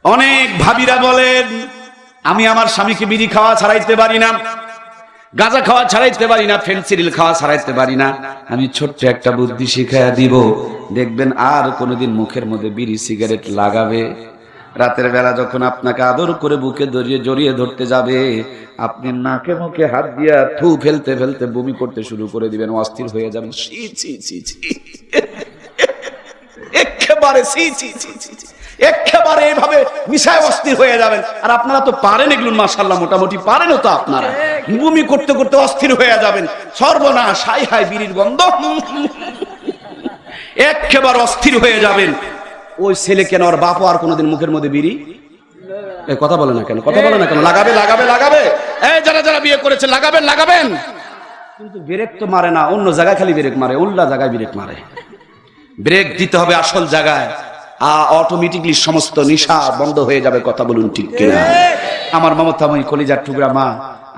অনেক ভাবিরা বলেন আমি আমার স্বামীকে বিড়ি খাওয়া ছাড়াইতে পারি না, গাঁজা খাওয়া ছাড়াইতে পারি না, ফেন্সিডিল খাওয়া ছাড়াইতে পারি না। আমি ছোট্ট একটা বুদ্ধি শিখাইয়া দিব, দেখবেন আর কোনোদিন মুখের মধ্যে বিড়ি সিগারেট লাগাবে। রাতের বেলা যখন আপনাকে আদর করে বুকে জড়িয়ে ধরতে যাবে, আপনি নাকে মুখে হাত দিয়া থু ফেলতে ফেলতে বমি করতে শুরু করে দিবেন, অস্থির হয়ে যাবেন। ছি ছি ছি ছি, একেবারে ছি ছি ছি ছি, একেবারে এইভাবে মিশায় অস্থির হয়ে যাবেন। আর আপনারা তো পারেন এগুলো, মাশাআল্লাহ মোটামুটি পারেনও তো আপনারা। বমি করতে করতে অস্থির হয়ে যাবেন, সর্বনাশ, হাই হাই বিড়ির গন্ধ, একেবারে অস্থির হয়ে যাবেন। ওই ছেলে কেন, আর বাপও আর কোনোদিন মুখের মধ্যে বিড়ি কথা বলে না কেন, কথা বলে না কেন? লাগাবে লাগাবে লাগাবে, এই যারা যারা বিয়ে করেছে লাগাবেন লাগাবেন, কিন্তু ব্রেক তো মারে না, অন্য জায়গায় খালি ব্রেক মারে, উল্টা জায়গায় ব্রেক মারে। ব্রেক দিতে হবে আসল জায়গায়, অটোমেটিকলি সমস্ত নেশা বন্ধ হয়ে যাবে। কথা বলুন ঠিক কিনা? আমার মমতাময়ী কলিজার টুকরা মা,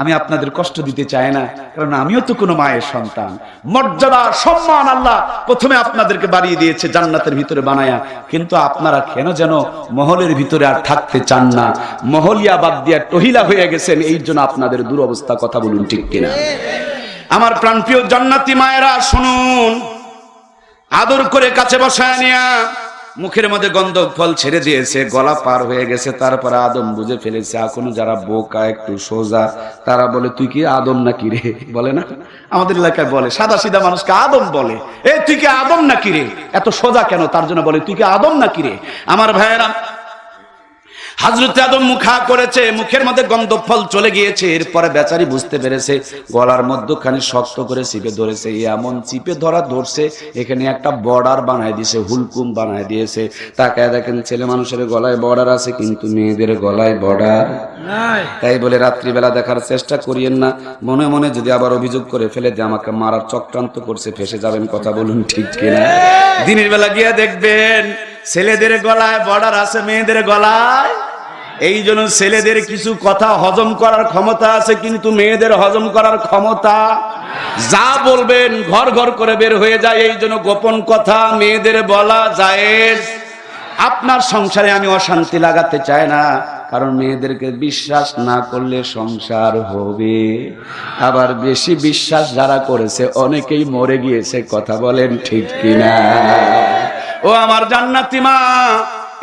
আমি আপনাদের কষ্ট দিতে চাই না, কারণ আমিও তো কোনো মায়ের সন্তান। মর্যাদা সম্মান আল্লাহ প্রথমে আপনাদেরকে বাড়িয়ে দিয়েছে জান্নাতের ভিতরে বানায়া, কিন্তু আপনারা কেন যেন মহলের ভিতরে আর থাকতে চান না, মহলিয়া বাদ দিয়া টহিলা হয়ে গেছেন, এই জন্য আপনাদের দুরবস্থা। কথা বলুন ঠিক কিনা? আমার প্রাণপ্রিয় জান্নাতি মায়েরা শুনুন, আদর করে কাছে বসায় নিয়া মুখের মধ্যে গন্ধক ফল ছেড়ে দিয়েছে, গলা পার হয়ে গেছে, তারপরে আদম বুঝে ফেলেছে। এখনো যারা বোকা একটু সোজা, তারা বলে তুই কি আদম নাকি রে? বলে না, আমাদের এলাকায় বলে, সাদা সিধা মানুষকে আদম বলে, এই তুই কি আদম নাকি রে? এত সোজা কেন? তার জন্য বলে তুই কি আদম নাকি রে? আমার ভাইয়েরা, হযরত আদম মুখা করেছে, মুখের মধ্যে গন্ধ ফল চলে গিয়েছে। এরপরে বেচারি বুঝতে পেরেছে, গলার মধ্যখানে শক্ত করে চিপে ধরেছে, এমন চিপে ধরছে এখানে একটা বর্ডার বানায় দিয়েছে, হুলকুম বানায় দিয়েছে। তাকায় দেখেন ছেলে মানুষের গলায় বর্ডার আছে, কিন্তু মেয়েদের গলায় বর্ডার নাই। তাই বলে রাত্রিবেলা দেখার চেষ্টা করিয়েন না, মনে মনে যদি আবার অভিযোগ করে ফেলে যে আমাকে মারার চক্রান্ত করছে, ফেসে যাবেন। কথা বলুন ঠিক কিনা? দিনের বেলা গিয়ে দেখবেন ছেলেদের গলায় বর্ডার আছে, মেয়েদের গলায়। এই জন্য ছেলেদের কিছু কথা হজম করার ক্ষমতা আছে, কিন্তু মেয়েদের হজম করার ক্ষমতা, যা বলবেন ঘর ঘর করে বের হয়ে যায়। এই জন্য গোপন কথা মেয়েদের বলা জায়েজ। আপনার সংসারে আমি অশান্তি লাগাতে চাই না, কারণ মেয়েদেরকে বিশ্বাস না করলে সংসার হবে। আবার বেশি বিশ্বাস যারা করেছে অনেকেই মরে গিয়েছে। কথা বলেন ঠিক কিনা? ও আমার জান্নাতি মা,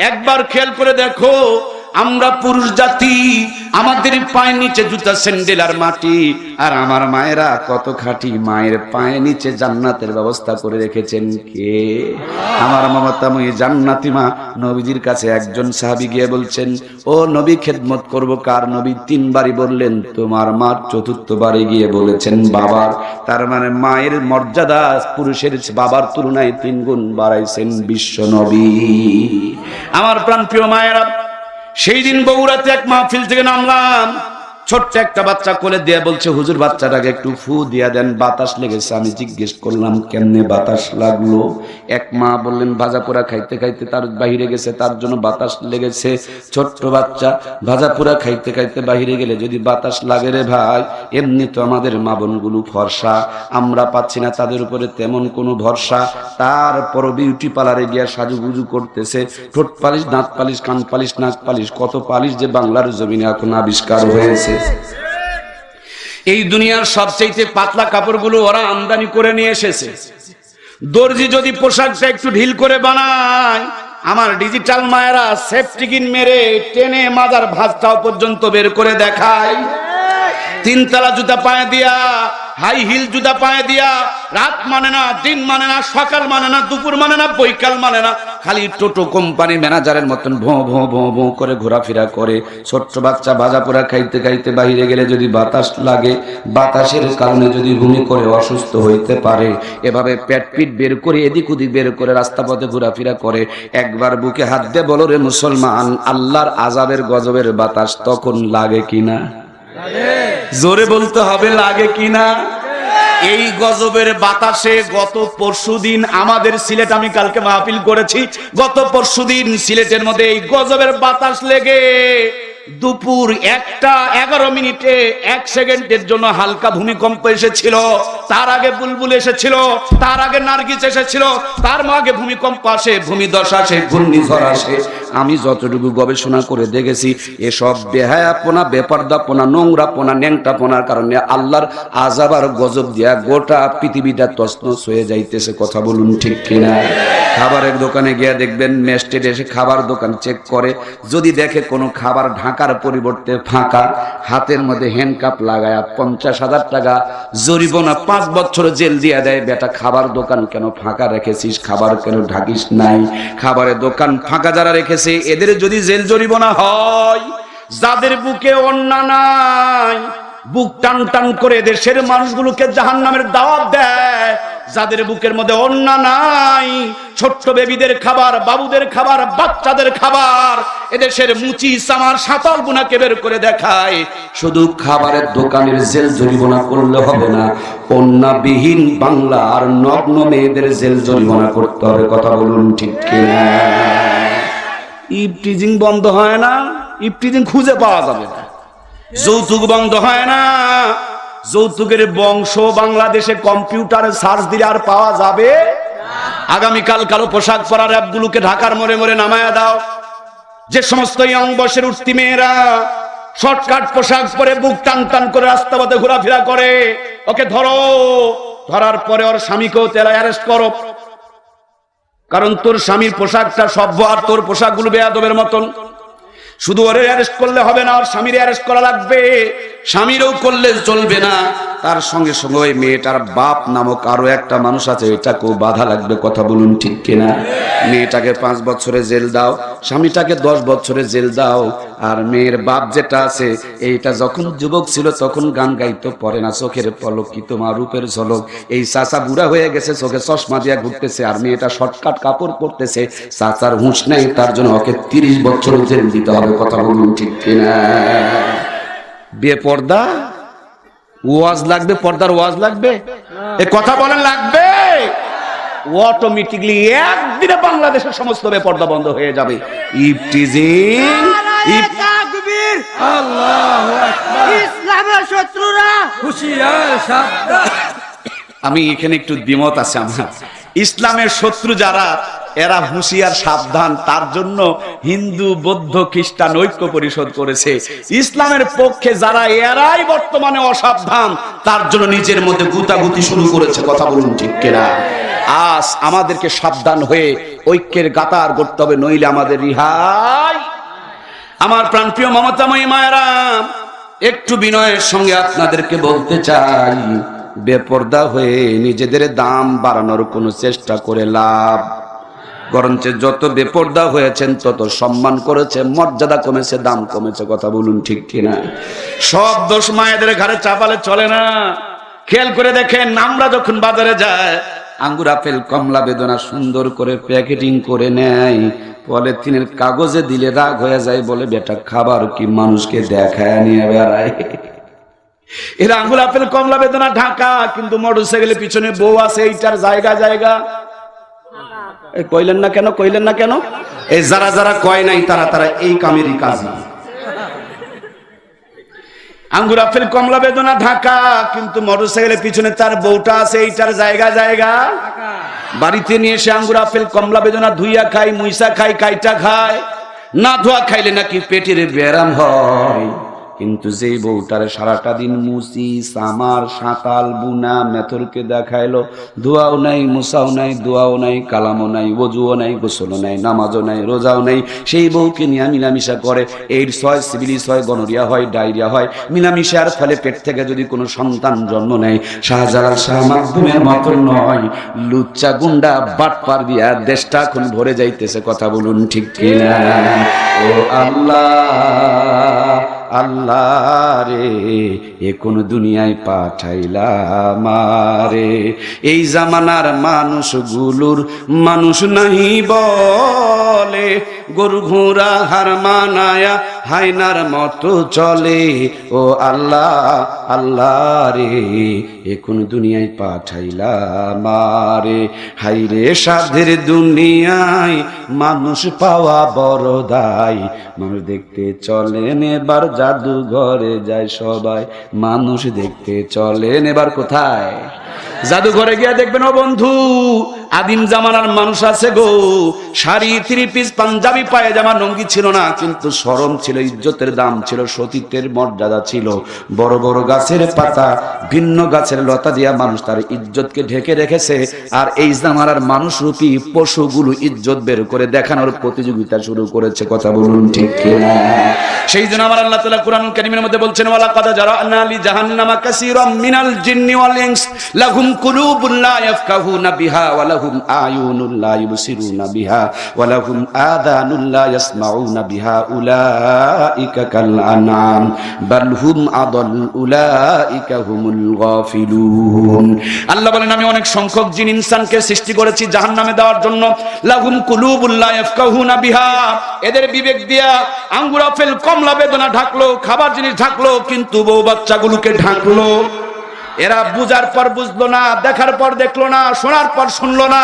একবার খেয়াল করে দেখো, আমরা পুরুষ জাতি, আমাদের পায়ের নিচে জুতা, স্যান্ডেল আর মাটি, আর আমার মায়েরা কত খাঁটি, মায়ের পায়ের নিচে জান্নাতের ব্যবস্থা করে রেখেছেন কে? আমার মমতাময়ী জান্নাতি মা। নবীজির কাছে একজন সাহাবী গিয়ে বলছেন, ও নবী, খেদমত করব কার? নবী তিনবারই বললেন তোমার মা, চতুর্থবারে গিয়ে বলেছেন বাবার। তার মানে মায়ের মর্যাদা পুরুষের বাবার তুলনায় 3 গুণ বাড়াইছেন বিশ্ব নবী। আমার প্রাণপ্রিয় মায়েরা, সেই দিন বগুড়াতে এক মাহফিল থেকে নামলাম, ছোট্ট একটা বাচ্চা কোলে দিয়ে বলছে, হুজুর বাচ্চাটাকে একটু ফু দিয়া দেন, বাতাস লেগেছে। আমি জিজ্ঞেস করলাম কেমনে বাতাস লাগলো? এক মা বললেন ভাজা পোড়া খাইতে খাইতে তার বাহিরে গেছে, তার জন্য বাতাস লেগেছে। ছোট্ট বাচ্চা, ভাজা পোড়া খাইতে খাইতে বাহিরে গেলে যদি বাতাস লাগে রে ভাই, এমনি তো আমাদের মা বোনগুলো ফর্সা, আমরা পাচ্ছি না তাদের উপরে তেমন কোনো ভরসা, তারপর বিউটি পার্লারে গিয়া সাজুগুজু করতেছে, ঠোঁট পালিশ, দাঁত পালিশ, কান পালিশ, নাক পালিশ, কত পালিশ যে বাংলার জমিনে এখন আবিষ্কার হয়েছে। এই দুনিয়ার সবচেয়ে পাতলা কাপড়গুলো ওরা আমদানি করে নিয়ে এসেছে। দর্জি যদি পোশাকটা একটু ঢিল করে বানায়, আমার ডিজিটাল মায়েরা সেফটিকিন মেরে টেনে মাজার ভাঁজটাও পর্যন্ত বের করে দেখায়। 3 তলা জুতা পায়ে দিয়া, হাই হিল জুতা পায়ে দিয়া, রাত মানে না, দিন মানে না, সকাল মানে না, দুপুর মানে না, বৈকাল মানে না, খালি টোটো কোম্পানি ম্যানেজারের মতন ভোঁ ভোঁ ভোঁ ভোঁ করে ঘোরাফেরা করে। ছোট্ট বাচ্চা ভাজা পোড়া খাইতে খাইতে বাহিরে গেলে যদি বাতাস লাগে, বাতাসের কারণে যদি ভূমি করে অসুস্থ হইতে পারে। এভাবে পেট পিট বের করে এদিক ওদিক বের করে রাস্তা পথে ঘোরাফেরা করে। একবার বুকে হাত দিয়ে বলো রে মুসলমান, আল্লাহর আযাবের গজবের বাতাস তখন লাগে কিনা? জোরে বলতে হবে, লাগে কিনা? এই গজবের বাতাসে গত পরশুদিন আমাদের সিলেট, আমি কালকে মাহফিল করেছি, গত পরশুদিন সিলেটের মধ্যে এই গজবের বাতাস লেগে দুপুর 1:11 1 সেকেন্ডের জন্য হালকা ভূমিকম্প এসেছিল, তার আগে বুলবুল এসেছিল, তার আগে নার্গিস এসেছিল, তার আগে ভূমিকম্প আসে, ভূমিধস আসে, ঘূর্ণিঝড় আসে। আমি যতটুকু গবেষণা করে দেখেছি এসব বেহায়াপনা, বেপরদাপনা, নোংরাপনা, ন্যাংটাপনার কারণে আল্লাহর আযাব আর গজব দিয়া গোটা পৃথিবীটা তছনছ হয়ে যাইতেছে। কথা বলুন ঠিক কিনা? খাবারের দোকানে গিয়ে দেখবেন ম্যাজিস্ট্রেট এসে খাবার দোকান চেক করে, যদি দেখে কোনো খাবার ঢাকার পরিবর্তে ফাঁকা, হাতের মধ্যে হ্যান্ডকাপ লাগায়া 50,000 টাকা জরিমানা, 5 বছর জেল দিয়ে দেয়। বেটা, খাবার দোকান কেন ফাঁকা রেখেছিস? খাবার কেন ঢাকিস নাই? খাবারের দোকান ফাঁকা যারা রেখেছে এদের যদি জেল জরিমানা হয়, যাদের বুকে অন্না নাই, বুক টান টান করে দেশের মানুষগুলোকে জাহান্নামের দাওয়াত দেয়, যাদের বুকের মধ্যে অন্না নাই, ছোট্ট বেবিদের খাবার, বাবুদের খাবার, বাচ্চাদের খাবার, এদেশের মুচি সামার সাতাল বুনাকে বের করে দেখায়। শুধু খাবারের দোকানের জেল জরিমানা করলে হবে না, অন্নাবিহীন বাংলা আর নগ্ন মেয়েদের জেল জরিমানা করতে হবে। কথা বলুন ঠিক কিনা? ইফটিজিং বন্ধ হয় না, ইফটিজিং খুঁজে পাওয়া যাবে না। যৌতুক বন্ধ হয় না, যৌতুকের বংশ বাংলাদেশে কম্পিউটারে সার্চ দিলে আর পাওয়া যাবে। আগামীকাল কালো পোশাক পরা র‍্যাবগুলোকে ঢাকার মোড়ে মোড়ে নামায়া দাও। যে সমস্ত ইয়ং বয়সের উঠতি মেয়েরা শর্টকাট পোশাক পরে বুক টান টান করে রাস্তা পথে ঘোরাফেরা করে, ওকে ধরো, ধরার পরে ওর স্বামীকেও তেলা অ্যারেস্ট করো। কারণ তোর স্বামীর পোশাকটা সভ্য আর তোর পোশাকগুলো বেয়াদবের মতন। শুধু ওরে অ্যারেস্ট করলে হবে না, আর স্বামীর অ্যারেস্ট করা লাগবে। স্বামীরও করলে চলবে না, তার সঙ্গে সঙ্গে ওই মেয়েটার বাপ নামক আরো একটা মানুষ আছে, এটাকেও বাধা লাগবে। কথা বলুন ঠিক কিনা? মেয়েটাকে 5 বছরের জেল দাও, স্বামীটাকে 10 বছরের জেল দাও। আর মেয়ের বাপ যেটা আছে, এইটা যখন যুবক ছিল তখন গান গাইতো, পরে না চোখের পলক কি তোমার রূপের ঝলক। এই চাচা বুড়া হয়ে গেছে, চোখে চশমা দিয়া ঘুরতেছে, আর মেয়েটা শর্টকাট কাপড় পরতেছে। চাচার হুঁশ নাই, তার জন্য ওকে 30 বছর জেল দিতে হবে। কথা বলুন ঠিক কিনা? বেপর্দা ওয়াজ লাগবে, পর্দার ওয়াজ লাগবে, এ কথা বলেন লাগবে। অটোমেটিকলি একদিনে বাংলাদেশের সমস্ত বেপর্দা বন্ধ হয়ে যাবে। ইফটিজিং, তাকবীর, আল্লাহু আকবার, ইসলামের শত্রুরা হুঁশিয়ার, সাবধান। আমি এখানে একটু দ্বিমত আছে আমার। ইসলামের শত্রু যারা, এরা হুঁশিয়ার, সাবধান। তার জন্য হিন্দু, বৌদ্ধ, খ্রিস্টান ঐক্য পরিষদ করেছে। ইসলামের পক্ষে যারা, এরাই বর্তমানে অসাবধান, তার জন্য নিজের মধ্যে গুতাগুতি শুরু করেছে। কথা বলুন ঠিক কিনা? আজ আমাদেরকে সাবধান হয়ে ঐক্যের গাতার করতে হবে, নইলে আমাদের রিহাই। আমার প্রাণপ্রিয় মমতাময়ী মায়েরা, একটু বিনয়ের সঙ্গে আপনাদেরকে বলতে চাই, বেপর্দা হয়ে নিজেদের দাম বাড়ানোর কোনো চেষ্টা করে লাভ, বরঞ্চ যত বেপর্দা হয়েছেন তত সম্মান করেছে, মর্যাদা কমেছে, দাম কমেছে। কথা বলুন ঠিক কিনা? সব দোষ মায়েদের ঘাড়ে চাপালে চলে না। খেয়াল করে দেখেন, আমরা যখন বাজারে যাই, আঙ্গুর, আপেল, কমলা, বেদনা সুন্দর করে প্যাকেটিং করে নেয়, পলিথিনের কাগজে দিলে রাগ হয়ে যায়, বলে বেটা খাবার কি মানুষকে দেখায় নিয়ে বেড়ায়। এরা আঙ্গুর, আপেল, কমলা, বেদনা ঢাকা, কিন্তু মোটরসাইকেলের পিছনে বউ আছে, এইটার জায়গা জায়গা। কইলেন না কেন? কইলেন না কেন? এই যারা যারা কয় নাই তারা তারা এই কামেরই কাজী। আঙ্গুর, আপেল, কমলা, বেদনা ঢাকা, কিন্তু মোটরসাইকেলের পিছনে তার বউটা আছে, এইটার জায়গা জায়গা। বাড়িতে নিয়ে এসে আঙ্গুর, আপেল, কমলা, বেদনা ধুইয়া খাই, মুইসা খাই, কাইটা খায়। না ধোয়া খাইলে নাকি পেটের ব্যারাম হয়। কিন্তু যেই বউটারে সারাটা দিন মুসি, সামার, সাঁতাল, বুনা, মেথরকে দেখাইলো, ধোয়াও নাই, মুসাও নাই, দোয়াও নাই, কালামও নাই, ওযুও নাই, গোসলও নাই, নামাজও নাই, রোজাও নাই, সেই বউকে নিয়ে মিলামিশা করে। এইডস হয়, সিভিলিস হয়, গনোরিয়া হয়, ডায়রিয়া হয়। মিলামিশার ফলে পেট থেকে যদি কোনো সন্তান জন্ম নেয়, শাহজালাল, শাহ মাকদুমের মতন নয়, লুচ্চা, গুন্ডা, বাটপার দিয়া দেশটা এখন ভরে যাইতেছে। কথা বলুন ঠিক কিনা? ও আল্লাহ, আল্লাহ রে, এ কোন দুনিয়ায় পাঠাইলা আমারে। এই জামানার মানুষগুলোর মানুষ নাহি বলে, গরু ঘোড়া হার মানায়া হায়নার মতো চলে। ও আল্লাহ আল্লাহ রে, এ কোন দুনিয়ায় পাঠাইলা আমারে। হাইরে সাধের দুনিয়ায় মানুষ পাওয়া বড় দায়, মানুষ দেখতে চলেন এবার জাদুঘরে যায় সবাই। মানুষ দেখতে চলেন এবার কোথায়? জাদুঘরে গিয়ে দেখবেন ও বন্ধু, আদিম জামানার মানুষ আছে গো, শাড়ি থ্রি পিস পাঞ্জাবি পায়জামা লুঙ্গি ছিল না, কিন্তু শরম ছিল, ইজ্জতের দাম ছিল, সতীত্বের মর্যাদা ছিল। বড় বড় গাছের পাতা, ভিন্ন গাছের লতা দিয়া মানুষ তার ইজ্জতকে ঢেকে রেখেছে। আর এই জামানার মানুষ রূপী পশুগুলো ইজ্জত বের করে দেখানোর প্রতিযোগিতা শুরু করেছে। কথা বলুন ঠিক কিনা? সেই জন্য আমার আল্লাহ তাআলা কুরআনুল কারীমের মধ্যে বলছেন, ওয়ালা কাদ জারানা লি জাহান্নামা কাসীরাম মিনাল জিন্নি ওয়াল ইনস লাহুম কুলুবুন লা ইয়াফকাহুনা বিহা ওয়া লাহুম আয়ুনুন লা ইবসিরুনা বিহা ওয়া লাহুম আযানুন লা ইয়াসমাউনা বিহা উলাইকা কাল আনআম বাল হুম আদাল উলাইকা হুমুল গাফিলুন। আল্লাহ বলেন, আমি অনেক সংখ্যক জিন ইনসানকে সৃষ্টি করেছি জাহান্নামে দেওয়ার জন্য। লাহুম কুলুবুন লা ইয়াফকাহুনা বিহা, এদের বিবেক দিয়া আঙ্গুর আপেল কমলা বেদনা ঢাকলো, খাবার জিনিস ঢাকলো, কিন্তু বউ বাচ্চাগুলোকে ঢাকলো। এরা বুঝার পর বুঝলো না, দেখার পর দেখলো না, শোনার পর শুনলো না।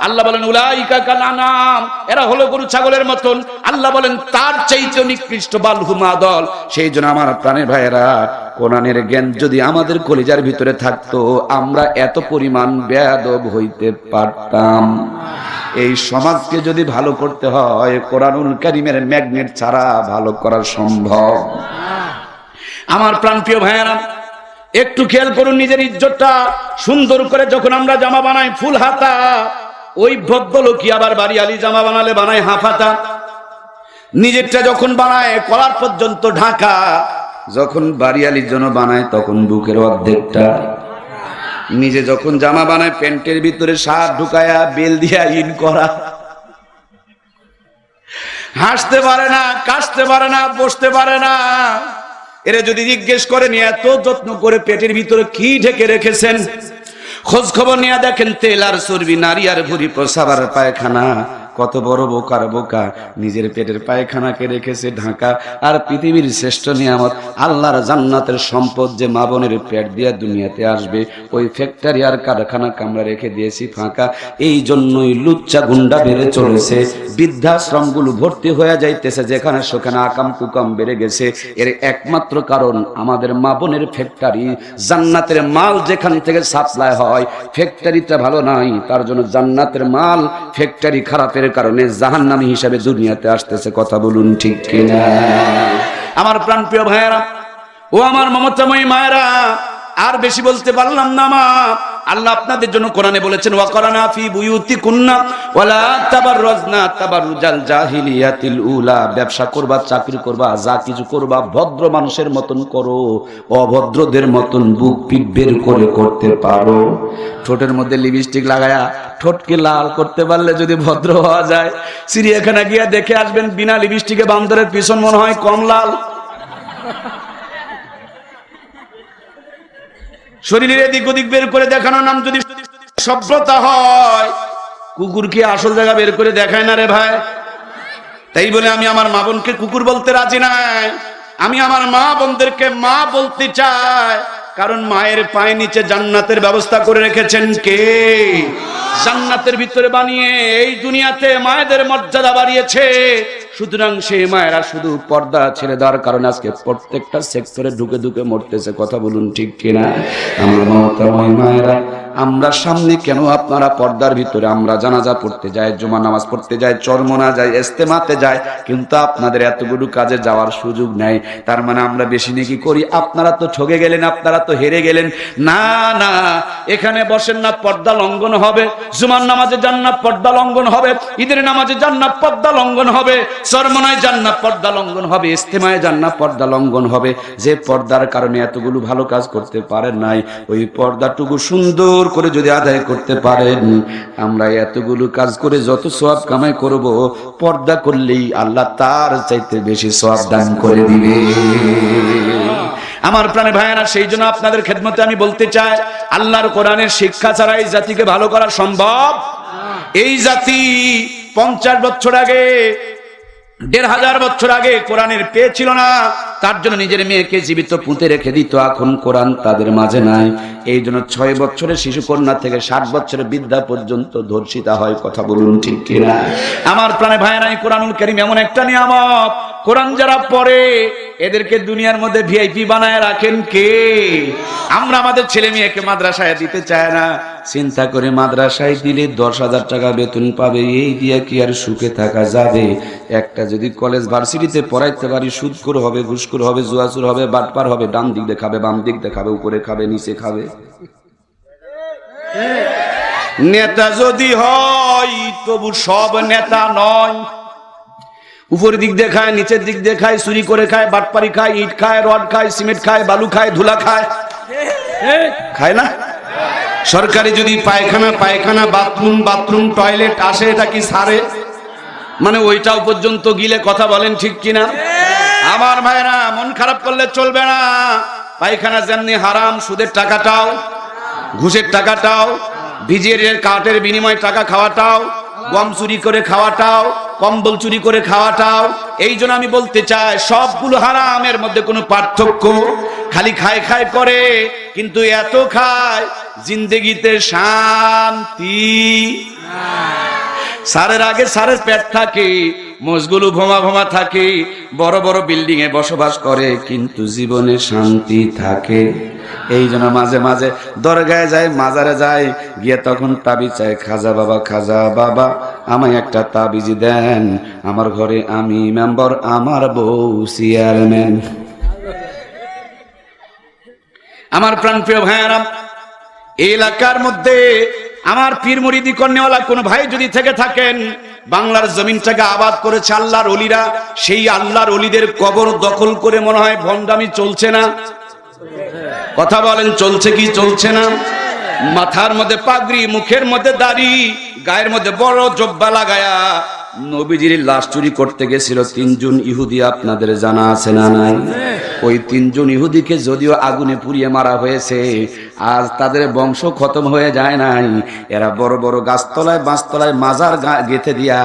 আল্লাহ বলেন উলাইকা কাল আনআম, এরা হলো গরু ছাগলের মতন। আল্লাহ বলেন তার চাইতে নিকৃষ্ট, বাল হুম আদাল। সেই জন্য আমার প্রাণের ভাইয়েরা, কোরআনের জ্ঞান যদি আমাদের কলিজার ভিতরে থাকতো, আমরা এত পরিমাণ বেয়াদব হইতে পারতাম। এই সমাজকে যদি ভালো করতে হয়, কোরআনুল কারীমের ম্যাগনেট ছাড়া ভালো করা সম্ভব। আমার প্রাণপ্রিয় ভাইয়েরা, একটু খেয়াল করুন, নিজের ইজ্জতটা সুন্দর করে যখন আমরা জামা বানাই ফুল হাতা, ওই ভদ্রলোকই আবার বাড়িয়ালি জামা বানালে বানায় হাফ হাতা। নিজেরটা যখন বানায় কলার পর্যন্ত ঢাকা, যখন বাড়িয়ালির জন্য বানায় তখন বুকের অর্ধেকটা। নিজে যখন জামা বানায় প্যান্টের ভিতরে শার্ট ঢুকায়া বেল দিয়া ইন করা। হাসতে পারে না, কাশতে পারে না, বসতে পারে না। এরা যদি জিজ্ঞেস করেন এত যত্ন করে পেটের ভিতরে কি ঢেকে রেখেছেন, খোঁজ খবর নিয়ে দেখেন তেল আর চর্বি, নারী আর ভুঁড়ি, প্রসাব আর পায়খানা। কত বড় বোকার বোকা, নিজের পেটের পায়খানাকে রেখেছে ঢাকা। আর পৃথিবীর শ্রেষ্ঠ নিয়ামত আল্লাহর জান্নাতের সম্পদ যে মা বোনের পেট দিয়া দুনিয়াতে আসবে, ওই ফ্যাক্টরি আর কারখানা আমরা রেখে দিয়েছি ফাঁকা। এই জন্যই লুচ্চা গুন্ডা বেড়ে চলেছে, বৃদ্ধাশ্রমগুলো ভর্তি হয়ে যাইতেছে, যেখানে সেখানে আকাম কুকাম বেড়ে গেছে। এর একমাত্র কারণ আমাদের মা বোনের ফ্যাক্টরি। জান্নাতের মাল যেখান থেকে সাপ্লাই হয়, ফ্যাক্টরিটা ভালো নাই, তার জন্য জান্নাতের মাল ফ্যাক্টরি খারাপের কারণে জাহান্নামী হিসাবে দুনিয়াতে আসতেছে। কথা বলুন ঠিক কিনা? আমার প্রাণপ্রিয় ভাইয়েরা, ও আমার মমতাময়ী মায়েরা, আর বেশি বলতে পারলাম না মা। আল্লাহ আপনাদের জন্য কোরআনে বলেছেন, ওয়া করানা ফি বুয়ুতিকুন্না ওয়ালা তাবাররাজনা তাবাররুজাল জাহিলিয়াতিল উলা। ব্যবসা করবা, চাকরি করবা, যা কিছু করবা ভদ্র মানুষের মতন করো, অভদ্রদের মতন বুক পিট বের করে করতে পারো। ঠোঁটের মধ্যে লিপস্টিক লাগায়া ঠোঁটকে লাল করতে পারলে যদি ভদ্র হওয়া যায়, চিড়িয়াখানা গিয়া দেখে আসবেন বিনা লিপস্টিকে বান্দরের পিছন মনে হয় কম লাল। শরীরের এদিক ওদিক বের করে দেখানোর নাম যদি সভ্যতা হয়, কুকুর কি আসল জায়গা বের করে দেখায় না রে ভাই? তাই বলে আমি আমার মা বোনকে কুকুর বলতে রাজি নাই। আমি আমার মা বোনদেরকে মা বলতে চাই, কারণ মায়ের পায়ের নিচে জান্নাতের ব্যবস্থা করে রেখেছেন কে? জান্নাতের ভিতরে বানিয়ে এই দুনিয়াতে মায়েদের মর্যাদা বাড়িয়েছে। সুতরাং সেই মায়েরা শুধু পর্দা ছেড়ে দেওয়ার কারণে আজকে প্রত্যেকটা সেক্টরে ঢুকে ঢুকে মরতেছে। কথা বলুন ঠিক কিনা? আমরা মমতাময়ী মায়েরা, আমরা সামনে কেন আপনারা পর্দার ভিতরে, আমরা জানাজা পড়তে যাই, জুমা নামাজ পড়তে যাই, চরমনা যাই, ইস্তেমাতে যাই, কিন্তু আপনাদের এতগুলো কাজে যাওয়ার সুযোগ নেই। তার মানে আমরা বেশি নেকি করি? আপনারা তো ঠকে গেলেন, আপনারা তো হেরে গেলেন। না না, এখানে বসেন না, পর্দা লঙ্ঘন হবে। জুমার নামাজে জান্নাত পর্দা লঙ্ঘন হবে, ঈদের নামাজে জান্নাত পর্দা লঙ্ঘন হবে, চরমনায় জান্নাত পর্দা লঙ্ঘন হবে, ইস্তেমায় জান্নাত পর্দা লঙ্ঘন হবে। যে পর্দার কারণে এতগুলো ভালো কাজ করতে পারেন নাই, ওই পর্দাটুকু সুন্দর সুন্দর করে যদি আদায় করতে পারেন, আমরা এতগুলো কাজ করে যত সওয়াব কামাই করব, পর্দা করলেই আল্লাহ তার চাইতে বেশি সওয়াব দান করে দিবে। আমার প্রাণে ভাইয়েরা, সেই জন্য আপনাদের খেদমতে আমি বলতে চাই, আল্লাহর কোরআনের শিক্ষা ছাড়া এই জাতিকে ভালো করা সম্ভব? এই জাতি 50 বছর আগে, 1500 বছর আগে কোরআনের পেয়ে ছিল না, তার জন্য নিজের মেয়েকে জীবিত পুঁতে রেখে দিত। এখন কোরআন তাদের মাঝে নাই, এই জন্য 6 বছরের শিশু কন্যা থেকে 60 বছরের বৃদ্ধা পর্যন্ত ধর্ষিতা হয়। কথা বলুন ঠিক কিনা? আমার প্রাণে ভাইয়েরা, এই কোরআনুল কারীম এমন একটা নিয়ামত, কোরআন যারা পড়ে এদেরকে দুনিয়ার মধ্যে ভিআইপি বানায় রাখেন কে? আমরা আমাদের ছেলে মেয়েকে মাদ্রাসায় দিতে চাই না, চিন্তা করে মাদ্রাসায় দিলে 10,000 টাকা বেতন পাবে, এই দিয়ে কি আর সুখে থাকা যাবে? একটা যদি কলেজ ভার্সিটিতে পড়াইতে পারি, সুদখোর হবে, ঘুষখোর হবে, জুয়াচোর হবে, বাটপার হবে, ডান দিক দেখাবে, বাম দিক দেখাবে, উপরে খাবে, নিচে খাবে। নেতা যদি হয় তবু সব নেতা নয়। উপরের দিক দেখায়, নিচের দিক দেখায়, চুরি করে খায়, বাটপারি খায়, ইট খায়, রড খায়, সিমেন্ট খায়, বালু খায়, ধুলা খায়, খায় না? সরকারি যদি পায়খানা বাথরুম টয়লেট আসে, এটা কি সারে? মানে ওইটাও পর্যন্ত গিলে, কথা বলেন ঠিক কিনা? আমার ভাইরা, মন খারাপ করলে চলবে না। পায়খানা যেমনি হারাম, সুদের টাকাটাও, ঘুষের টাকাটাও, ভিজিয়ে কাঠের বিনিময়ে টাকা খাওয়াটাও, গম চুরি করে খাওয়াটাও, কম্বল চুরি করে খাওয়াটাও। এই জন্য আমি বলতে চাই, সবগুলো হারামের মধ্যে কোনো পার্থক্য, খালি খায় করে, কিন্তু এত খায় জিন্দেগিতে শান্তি। সারের আগে সারের পেট থাকে, মোষগুলো ভোমা থাকে, বড় বড় বিল্ডিং এ বসবাস করে, কিন্তু জীবনে শান্তি থাকে। এই জন্য মাঝে মাঝে দরগায় যায়, মাজারে যায়, গিয়ে তখন তাবিজ চায়, খাজা বাবা আমায় একটা তাবিজ দেন, আমার ঘরে আমি মেম্বার, আমার বউ চেয়ারম্যান। আমার প্রাণপ্রিয় ভাইয়েরা, এই এলাকার মধ্যে আমার পীর মুরিদি কর্নেওয়ালা কোন ভাই যদি থেকে থাকেন, বাংলার জমিনটাকে আবাদ করেছে আল্লাহর ওলিরা, সেই আল্লাহর ওলিদের কবর দখল করে মনে হয় ভণ্ডামি চলছে না? কথা বলেন, চলছে কি চলছে না? মাথার মধ্যে পাগড়ি, মুখের মধ্যে দাড়ি, গায়ের মধ্যে বড় জব্বা লাগায়া নবীজির লাশ চুরি করতে গেছিল 3 জন ইহুদি, আপনাদের জানা আছে না নাই? ওই 3 জন ইহুদিকে যদিও আগুনে পুড়িয়ে মারা হয়েছে, আজ তাদের বংশ খতম হয়ে যায় নাই। এরা বড় বড় গাছতলায় বাঁশতলায় মাজার গেঁথে দিয়া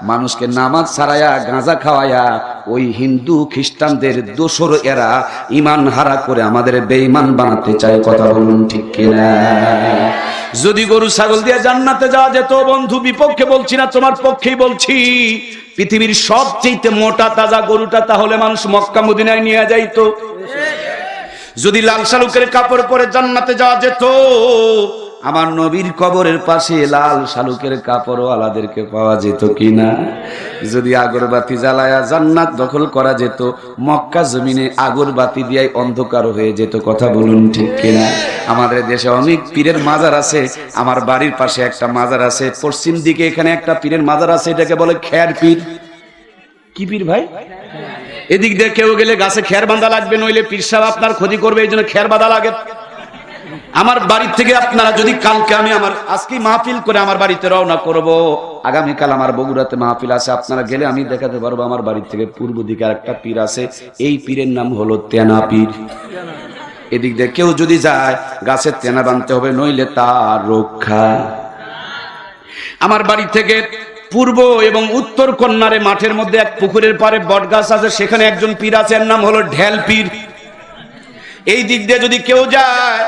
মানুষকে নামাজ ছাড়ায়া গাঁজা খাওয়ায়া ওই হিন্দু খ্রিস্টানদের দোসর এরা ইমান হারা করে আমাদের বেঈমান বানাতে চায়। কথা বলুন ঠিক কিনা? যদি গরু ছাগল দিয়ে জান্নাতে যাওয়া যেত, বন্ধু বিপক্ষে বলছি না, তোমার পক্ষেই বলছি, পৃথিবীর সবচেয়ে মোটা তাজা গরুটা তাহলে মানুষ মক্কা মদিনায় নিয়ে যাইতো। যদি লাল শালুকের কাপড় পরে জান্নাতে যাওয়া যেত, আমার নবীর কবরের পাশে লাল শালুকের কাপড়ওয়ালাদেরকে পাওয়া যেত কিনা? যদি আগরবাতি জ্বালায়া জান্নাত দখল করা যেত, মক্কা জমিনে আগরবাতি দিয়ে অন্ধকার হয়ে যেত। কথা বলুন ঠিক কিনা? আমাদের দেশে অনেক পীরের মাজার আছে, আমার বাড়ির পাশে একটা মাজার আছে, পশ্চিম দিকে এখানে একটা পীরের মাজার আছে, এটাকে বলে খের পীর। কি পীর ভাই? এদিক দিয়ে কেউ গেলে গাছে খের বাঁধা লাগবে, নইলে পীর সাহেব আপনার ক্ষতি করবে, এই জন্য খের বাঁধা লাগে। আমার বাড়ির থেকে আপনারা যদি কালকে, আমি আমার আজকে মাহফিল করে আমার বাড়িতে রওনা করব, আগামীকাল আমার বগুড়াতে মাহফিল আছে, আপনারা গেলে আমি দেখাতে পারবো আমার বাড়ির থেকে পূর্ব দিকে আরেকটা পীর আছে, এই পীরের নাম হলো তেনা পীর। এদিক দিয়ে কেউ যদি যায় গাছের তেনা বাঁধতে হবে, নইলে তার রক্ষা। আমার বাড়ি থেকে পূর্ব এবং উত্তর কন্যারে মাঠের মধ্যে এক পুকুরের পারে বট গাছ আছে, সেখানে একজন পীর আছে, এর নাম হলো ঢেল পীর। এই দিক দিয়ে যদি কেউ যায়,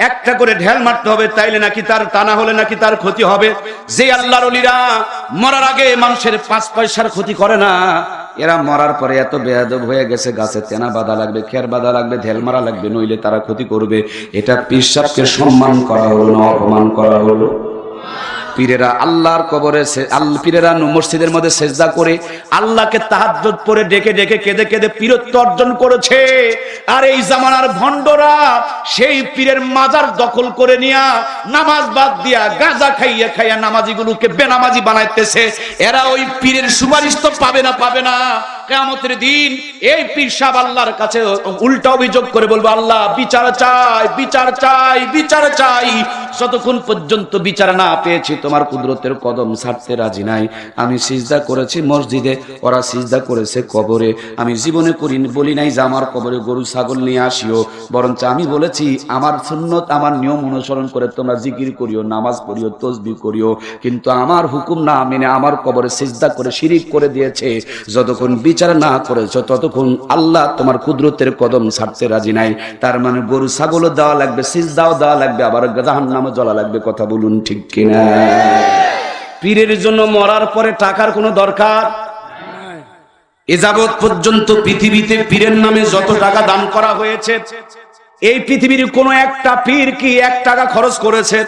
একটা করে ঢেল মারতে হবে, তাইলে নাকি তার, তা না হলে নাকি তার ক্ষতি হবে। যে আল্লাহর ওলিরা মরার আগে মানুষের 5 পয়সার ক্ষতি করে না, এরা মরার পরে এত বেয়াদব হয়ে গেছে, গাছে তেনা বাঁধা লাগবে, খের বাঁধা লাগবে, ঢেল মারা লাগবে, নইলে তারা ক্ষতি করবে। এটা পীর সাহেবকে সম্মান করা হলো না অপমান করা হলো? পীরেরা আল্লাহর কবরে, পীরেরা মসজিদের মধ্যে সেজদা করে আল্লাহকে তাহাজ্জুদ পড়ে ডেকে ডেকে কেঁদে কেঁদে পীরত্ব অর্জন করেছে। আর এই জামানার ভণ্ডরা সেই পীরের মাজার দখল করে নিয়া নামাজ বাদ দিয়া গাঁজা খাইয়া নামাজিগুলোকে বেনামাজি বানাইতেছে। এরা ওই পীরের সুপারিশ তো পাবে না, কিয়ামতের দিন এই পীর সাহেব আল্লাহর কাছে উল্টা অভিযোগ করে বলবো, আল্লাহ বিচার চাই, বিচার চাই, বিচার চাই। যতক্ষণ পর্যন্ত বিচার না পেয়েছি তোমার কুদরতের কদম ছাড়তে রাজি নাই। আমি সিজদা করেছি মসজিদে, ওরা সিজদা করেছে কবরে। আমি জীবনে বলি নাই যে আমার কবরে গরু ছাগল নিয়ে আসিও, বরঞ্চ আমি বলেছি আমার সুন্নত আমার নিয়ম অনুসরণ করে তোমরা জিকির করিও, নামাজ পড়িও, তসবিহ করিও। কিন্তু আমার হুকুম না মেনে আমার কবরে সিজদা করে শিরিক করে দিয়েছে। যতক্ষণ বিচার না করেছো ততক্ষণ আল্লাহ তোমার কুদরতের কদম ছাড়তে রাজি নাই। তার মানে গরু ছাগলও দেওয়া লাগবে, সিজদাও দেওয়া লাগবে, আবার জাহান্নামে জ্বলা লাগবে। কথা বলুন ঠিক কিনা? পীরের জন্য মরার পরে টাকার কোনো দরকার? এ যাবৎ পর্যন্ত পৃথিবীতে পীরের নামে যত টাকা দান করা হয়েছে, এই পৃথিবীর কোন একটা পীর কি 1 টাকা খরচ করেছে?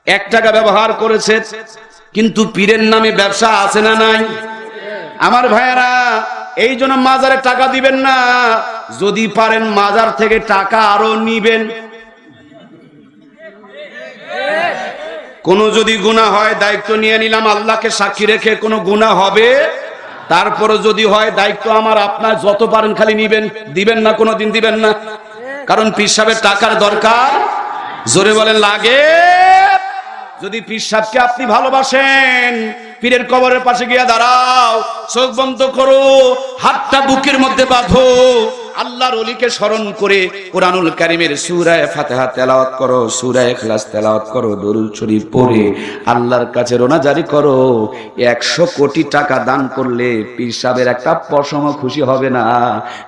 1 টাকা ব্যবহার করেছে? কিন্তু পীরের নামে ব্যবসা আছে না নাই? আমার ভাইয়েরা, এই জন্য মাজারে টাকা দিবেন না। যদি পারেন মাজার থেকে টাকা আরো নিবেন। কোনো যদি গুনাহ হয় দায়িত্ব নিয়ে নিলাম, আল্লাহকে সাক্ষী রেখে কোনো গুনাহ হবে, তারপরে যদি হয় দায়িত্ব আমার আপনার, যত পারেন খালি নিবেন, দিবেন না, কোনোদিন দিবেন না। কারণ পীর সাহেবের টাকার দরকার। জোরে বলেন লাগে। যদি পীর সাহেবকে আপনি ভালোবাসেন, পীরের কবরের পাশে গিয়ে দাঁড়াও, চোখ বন্ধ করো, হাতটা বুকের মধ্যে বাঁধো, আল্লাহর ওলিকে স্মরণ করে কোরআনুল কারীমের সূরা ফাতিহা তেলাওয়াত করো, সূরা ইখলাস তেলাওয়াত করো, দরুদ শরীফ পড়ে আল্লাহর কাছে রোনাজারি করো। 100 কোটি টাকা দান করলে পীর সাহেবের একটা পশমও খুশি হবে না।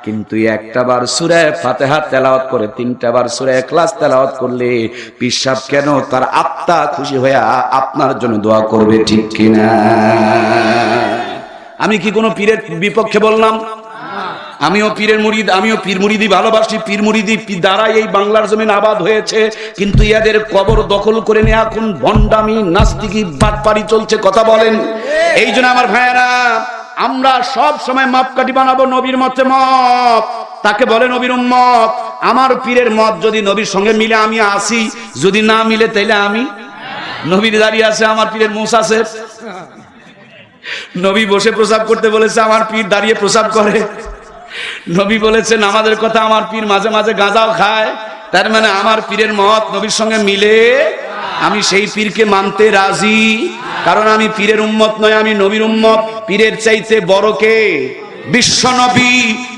কিন্তু একটা বার সূরা ফাতিহা তেলাওয়াত করে 3টা বার সূরা ইখলাস তেলাওয়াত করলে পীর সাহেব কেন তার আত্মা খুশি হয়ে আপনার জন্য দোয়া করবে, ঠিক কিনা? আমি কি কোনো পীরের বিপক্ষে বললাম? আমিও পীরের মুরিদ, আমিও পীর মুরিদি ভালোবাসি। পীর মুরিদি দ্বারা এই বাংলার জমিন আবাদ হয়েছে, কিন্তু এদের কবর দখল করে নিয়ে এখন ভণ্ডামি, নাস্তিকি, বাটপারি চলছে। কথা বলেন। এই জন্য আমার ভাইয়েরা, আমরা সব সময় মাপকাঠি বানাবো নবীর মতে মত, তাকে বলে নবীর উম্মত। আমার পীরের মত যদি নবীর সঙ্গে মিলে আমি আসি, যদি না মিলে তাইলে আমি। নবীর দাঁড়িয়ে আছে, আমার পীরের মুছ আছে। নবী বসে প্রসাব করতে বলেছে, আমার পীর দাঁড়িয়ে প্রসাব করে। নবী বলেছেন আমাদের কথা, আমার পীর মাঝে মাঝে গাঁজাও খায়। তার মানে আমার পীরের মত নবীর সঙ্গে মিলে, আমি সেই পীরকে মানতে রাজি। কারণ আমি পীরের উম্মত নয়, আমি নবীর উম্মত। পীরের চাইতে বড় কে? বিশ্ব নবী।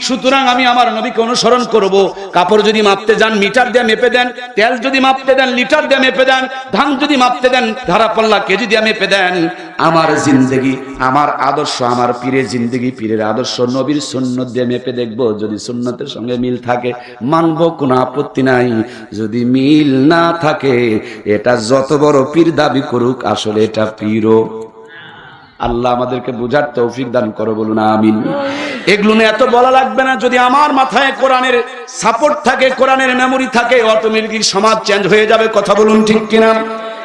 সুতরাং আমি আমার নবীকে অনুসরণ করব। কাপড় যদি মাপতে যান মিটার দিয়ে মেপে দেন, তেল যদি মাপতে দেন লিটার দিয়ে মেপে দেন, ধান যদি মাপতে দেন ধারা পাল্লা কেজি দিয়ে মেপে দেন। আমার জিন্দেগি, আমার আদর্শ, আমার পীরের জিন্দেগি, পীরের আদর্শ নবীর সুন্নত দিয়ে মেপে দেখব। যদি সুন্নতের সঙ্গে মিল থাকে মানব, কোনো আপত্তি নাই। যদি মিল না থাকে, এটা যত বড় পীর দাবি করুক, আসলে এটা পীরও। আল্লাহ আমাদেরকে বুঝার তৌফিক দান করো, বলুন আমিন। এগুলো নিয়ে এত বলা লাগবে না। যদি আমার মাথায় কোরআনের সাপোর্ট থাকে, কোরআনের মেমোরি থাকে, অটোমেটিক সমাজ চেঞ্জ হয়ে যাবে। কথা বলুন ঠিক কিনা?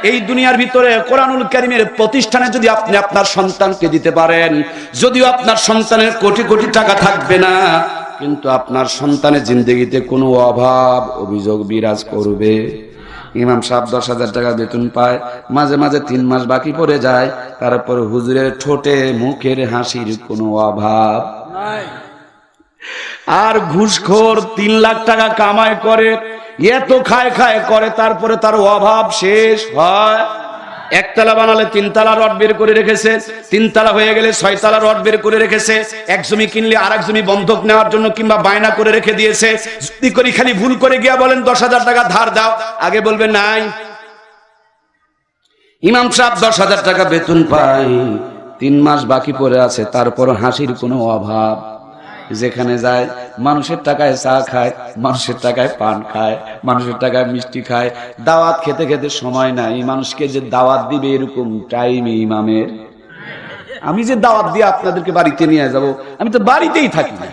এই দুনিয়ার ভিতরে কোরআনুল কারীমের প্রতিষ্ঠানে যদি আপনি আপনার সন্তানকে দিতে পারেন, যদিও আপনার সন্তানের কোটি কোটি টাকা থাকবে না, কিন্তু আপনার সন্তানের জিন্দেগিতে কোনো অভাব অভিযোগ বিরাজ করবে। ইমাম সাহেব 10,000 টাকা বেতন পায়, মাঝে মাঝে 3 মাস বাকি পড়ে যায়, তারপর হুজুরের ঠোঁটে মুখের হাসির কোনো অভাব নাই। আর ঘুষখোর 3 লাখ টাকা কামাই করে, এত খায় খায় করে, তারপরে তার অভাব শেষ হয়। 1 তালা বানালে 3 তালা রড বের করে রেখেছে, 3 তালা হয়ে গেলে 6 তালা রড বের করে রেখেছে। এক জমি কিনলে আরেক জমি বন্ধক নেওয়ার জন্য কিংবা বায়না করে রেখে দিয়েছে। যদি করি খালি ভুল করে গিয়া বলেন 10,000 টাকা ধার দাও, আগে বলবে নাই। ইমাম সাহেব 10,000 টাকা বেতন পায়, 3 মাস বাকি পড়ে আছে, তারপর হাসির কোনো অভাব। যেখানে যায় মানুষের টাকায় চা খায়, মানুষের টাকায় পান খায়, মানুষের টাকায় মিষ্টি খায়। দাওয়াত খেতে খেতে সময় নাই। মানুষকে যে দাওয়াত দিবে এরকম টাইম ইমামের। আমি যে দাওয়াত দিয়ে আপনাদেরকে বাড়িতে নিয়ে যাব, আমি তো বাড়িতেই থাকি না।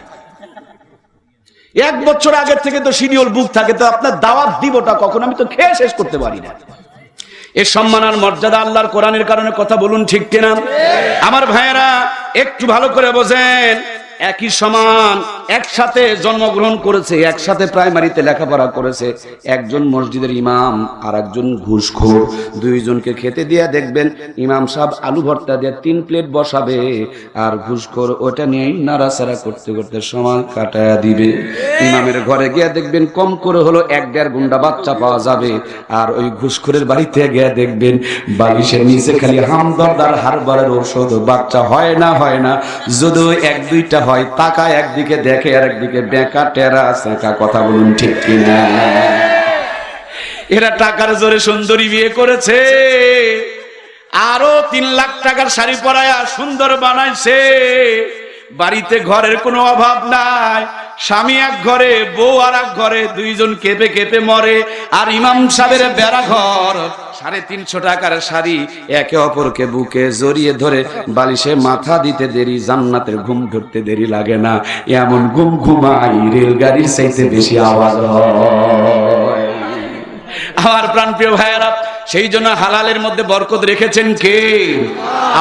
1 বছর আগের থেকে তো শিডিউল বুক থাকে, তো আপনার দাওয়াত দিবটা কখন? আমি তো খেয়ে শেষ করতে পারি না। এর সম্মান আর মর্যাদা আল্লাহর কোরআনের কারণে। কথা বলুন ঠিক কিনা? আমার ভাইয়েরা একটু ভালো করে বোঝেন, একই সমান একসাথে জন্মগ্রহণ করেছে, একসাথে প্রাইমারিতে লেখাপড়া করেছে, একজন মসজিদের ইমাম আর একজন ঘুষখোর, দুইজনকে খেতে দিয়ে দেখবেন ইমাম সাহেব আলু ভর্তা দিয়ে 3 প্লেট বসাবে আর ঘুষখোর ওটা নিয়ে নাড়াচাড়া করতে করতে সময় কাটায়া দিবে। ইমামের ঘরে গিয়ে দেখবেন কম করে হলো 1-1.5 ঘন্টা বাচ্চা পাওয়া যাবে, আর ওই ঘুষখোরের বাড়িতে গিয়ে দেখবেন বালিশের নিচে খালি হামদর্দার হারবারের ঔষধ, বাচ্চা হয় না যদিও 1-2টা হয়, তাকায় একদিকে দেখে আর একদিকে বেঁকা টেরা সেঁকা। কথা বলুন ঠিক কিনা? এরা টাকার জোরে সুন্দরী বিয়ে করেছে, আরো 3 লাখ টাকার শাড়ি পরায়া সুন্দর বানাইছে, বাড়িতে ঘরের কোনো অভাব নাই, স্বামী এক ঘরে বউ আর এক ঘরে, দুইজন কেঁপে কেঁপে মরে, আর ইমাম সাহেবের বেড়া ঘর, 350 টাকার শাড়ি, একে অপরকে বুকে জড়িয়ে ধরে বালিশে মাথা দিতে দেরি, জান্নাতের ঘুম ধরতে দেরি লাগে না, এমন ঘুম ঘুমাই রেলগাড়ির চাইতে বেশি আওয়াজ হয়। আমার প্রাণপ্রিয় ভাইয়েরা, সেই জন্য হালালের মধ্যে বরকত রেখেছেন কে?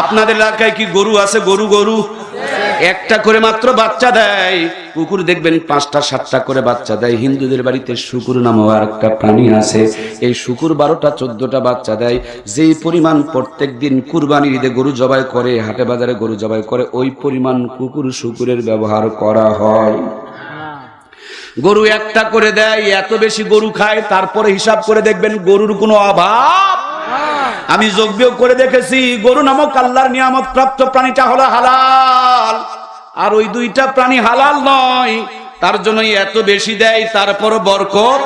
আপনাদের এলাকায় কি গরু আছে? গরু একটা করে মাত্র বাচ্চা দেয়, কুকুর দেখবেন 5টা 7টা করে বাচ্চা দেয়। হিন্দুদের বাড়িতে শুকুর নামে আরেকটা প্রাণী আছে, এই শুকুর 12টা 14টা বাচ্চা দেয়। যেই পরিমাণ প্রত্যেকদিন কুরবানির ঈদে গরু জবাই করে, হাটে বাজারে গরু জবাই করে, ওই পরিমাণ কুকুর শুকুরের ব্যবহার করা হয়। গরু একটা করে দেয়, এত বেশি গরু খায়, তারপরে হিসাব করে দেখবেন গরুর কোনো অভাব। আমি যোগ বিয়োগ করে দেখেছি, গরু নামক আল্লাহর নিয়ামত প্রাপ্ত প্রাণীটা হলো হালাল, আর ওই 2টা প্রাণী হালাল নয়, তার জন্যই এত বেশি দেয়, তারপর বরকত।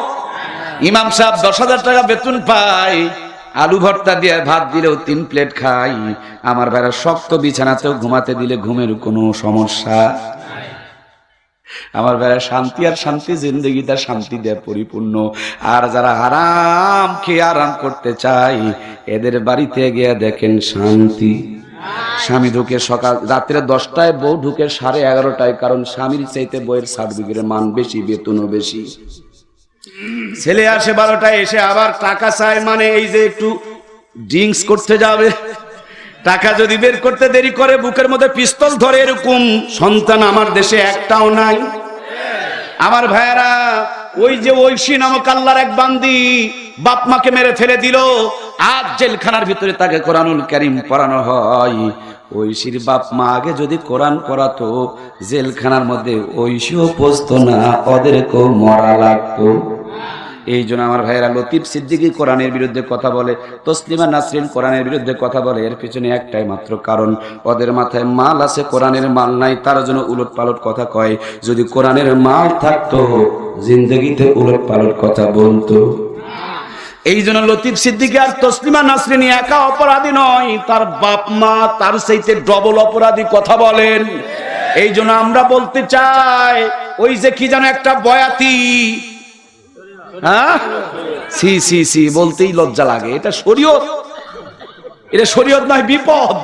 ইমাম সাহেব 10,000 টাকা বেতন পায়, আলু ভর্তা দিয়ে ভাত দিলেও 3 প্লেট খাই। আমার ভাইরা শক্ত বিছানাতেও ঘুমাতে দিলে ঘুমের কোনো সমস্যা। আমার ভাইরা শান্তি আর শান্তি, জিন্দগিটা শান্তি দিয়ে পরিপূর্ণ। আর যারা হারাম খেয়ে আরাম করতে চাই, এদের বাড়িতে গিয়ে দেখেন শান্তি। স্বামী ঢুকে সকাল রাত্রে 10টায়, বউ ঢুকে 11:30টায়, কারণ স্বামীর চাইতে বউয়ের সার্টিফিকেটের মান বেশি, বেতনও বেশি। ছেলে আসে 12টায়, এসে আবার টাকা চায়, মানে এই যে একটু ড্রিঙ্কস করতে যাবে, টাকা যদি বের করতে দেরি করে বুকের মধ্যে পিস্তল ধরে, এরকম সন্তান আমার দেশে একটাও নাই। আমার ভাইয়েরা, ওই যে ঐশী নামক আল্লাহর এক বান্দি বাপ মাকে মেরে ফেলে দিল, আজ জেলখানার ভিতরে তাকে কোরআনুল কারীম পড়ানো হয়। ঐশীর বাপ মা আগে যদি কোরআন পড়াতো, জেলখানার মধ্যে ঐশীও পচতো না, ওদেরকেও মরা লাগতো। এই জন্য আমার ভাইয়েরা, লতিফ সিদ্দিকী কোরআনের বিরুদ্ধে কথা বলে, তসলিমা নাসরিন কোরআনের বিরুদ্ধে কথা বলে, এর পিছনে একটাই মাত্র কারণ, ওদের মাথায় মাল আছে, কোরআনের মাল নাই, তার জন্য উলট পালট কথা কয়। যদি কোরআনের মাল থাকতো, জিন্দগিতে উলট পালট কথা বলতো। এই জন্য লতিফ সিদ্দিকী আর তসলিমা নাসরিন একা অপরাধী নয়, তার বাপ মা তার চাইতে ডবল অপরাধী। কথা বলেন? এই জন্য আমরা বলতে চাই, ওই যে কি যেন একটা বয়াতি, সি সি সি বলতেই লজ্জা লাগে, এটা শরীয়ত, এটা শরীয়ত নয়, বিপদ।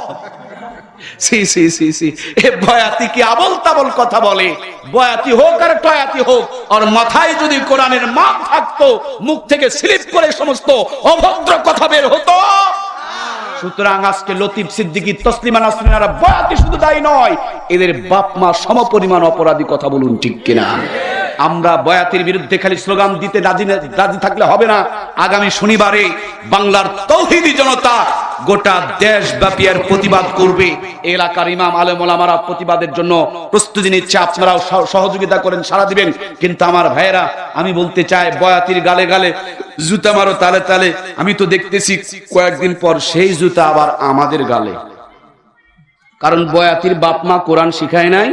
সি সি সি সি, এ বয়াতি কি আবল তাবল কথা বলে, বয়াতি হোক আর টয়াতি হোক, আর মাথায় যদি কোরআনের মাপ থাকতো, মুখ থেকে স্লিপ করে সমস্ত অভদ্র কথা বের হতো। সুতরাং আজকে লতিফ সিদ্দিকী, তসলিমা নাসরিনারা বয়াতি শুধু দায়ী নয়, এদের বাপ মা সমপরিমাণ অপরাধী। কথা বলুন ঠিক কিনা? আমরা বয়াতির বিরুদ্ধে খালি স্লোগান দিতে রাজি থাকলে হবে না। আগামী শনিবারে বাংলার তৌহিদি জনতা গোটা দেশব্যাপী এর প্রতিবাদ করবে। এলাকার ইমাম আলেম ওলামারা প্রতিবাদের জন্য প্রস্তুতি নিচ্ছে, আপনারাও সহযোগিতা করেন, সাড়া দিবেন। কিন্তু আমার ভাইয়েরা, আমি বলতে চাই, বয়াতির গালে গালে জুতা মারো তালে তালে, আমি তো দেখতেছি কয়েকদিন পর সেই জুতা আবার আমাদের গালে। কারণ বয়াতির বাপ মা কোরআন শিখায় নাই,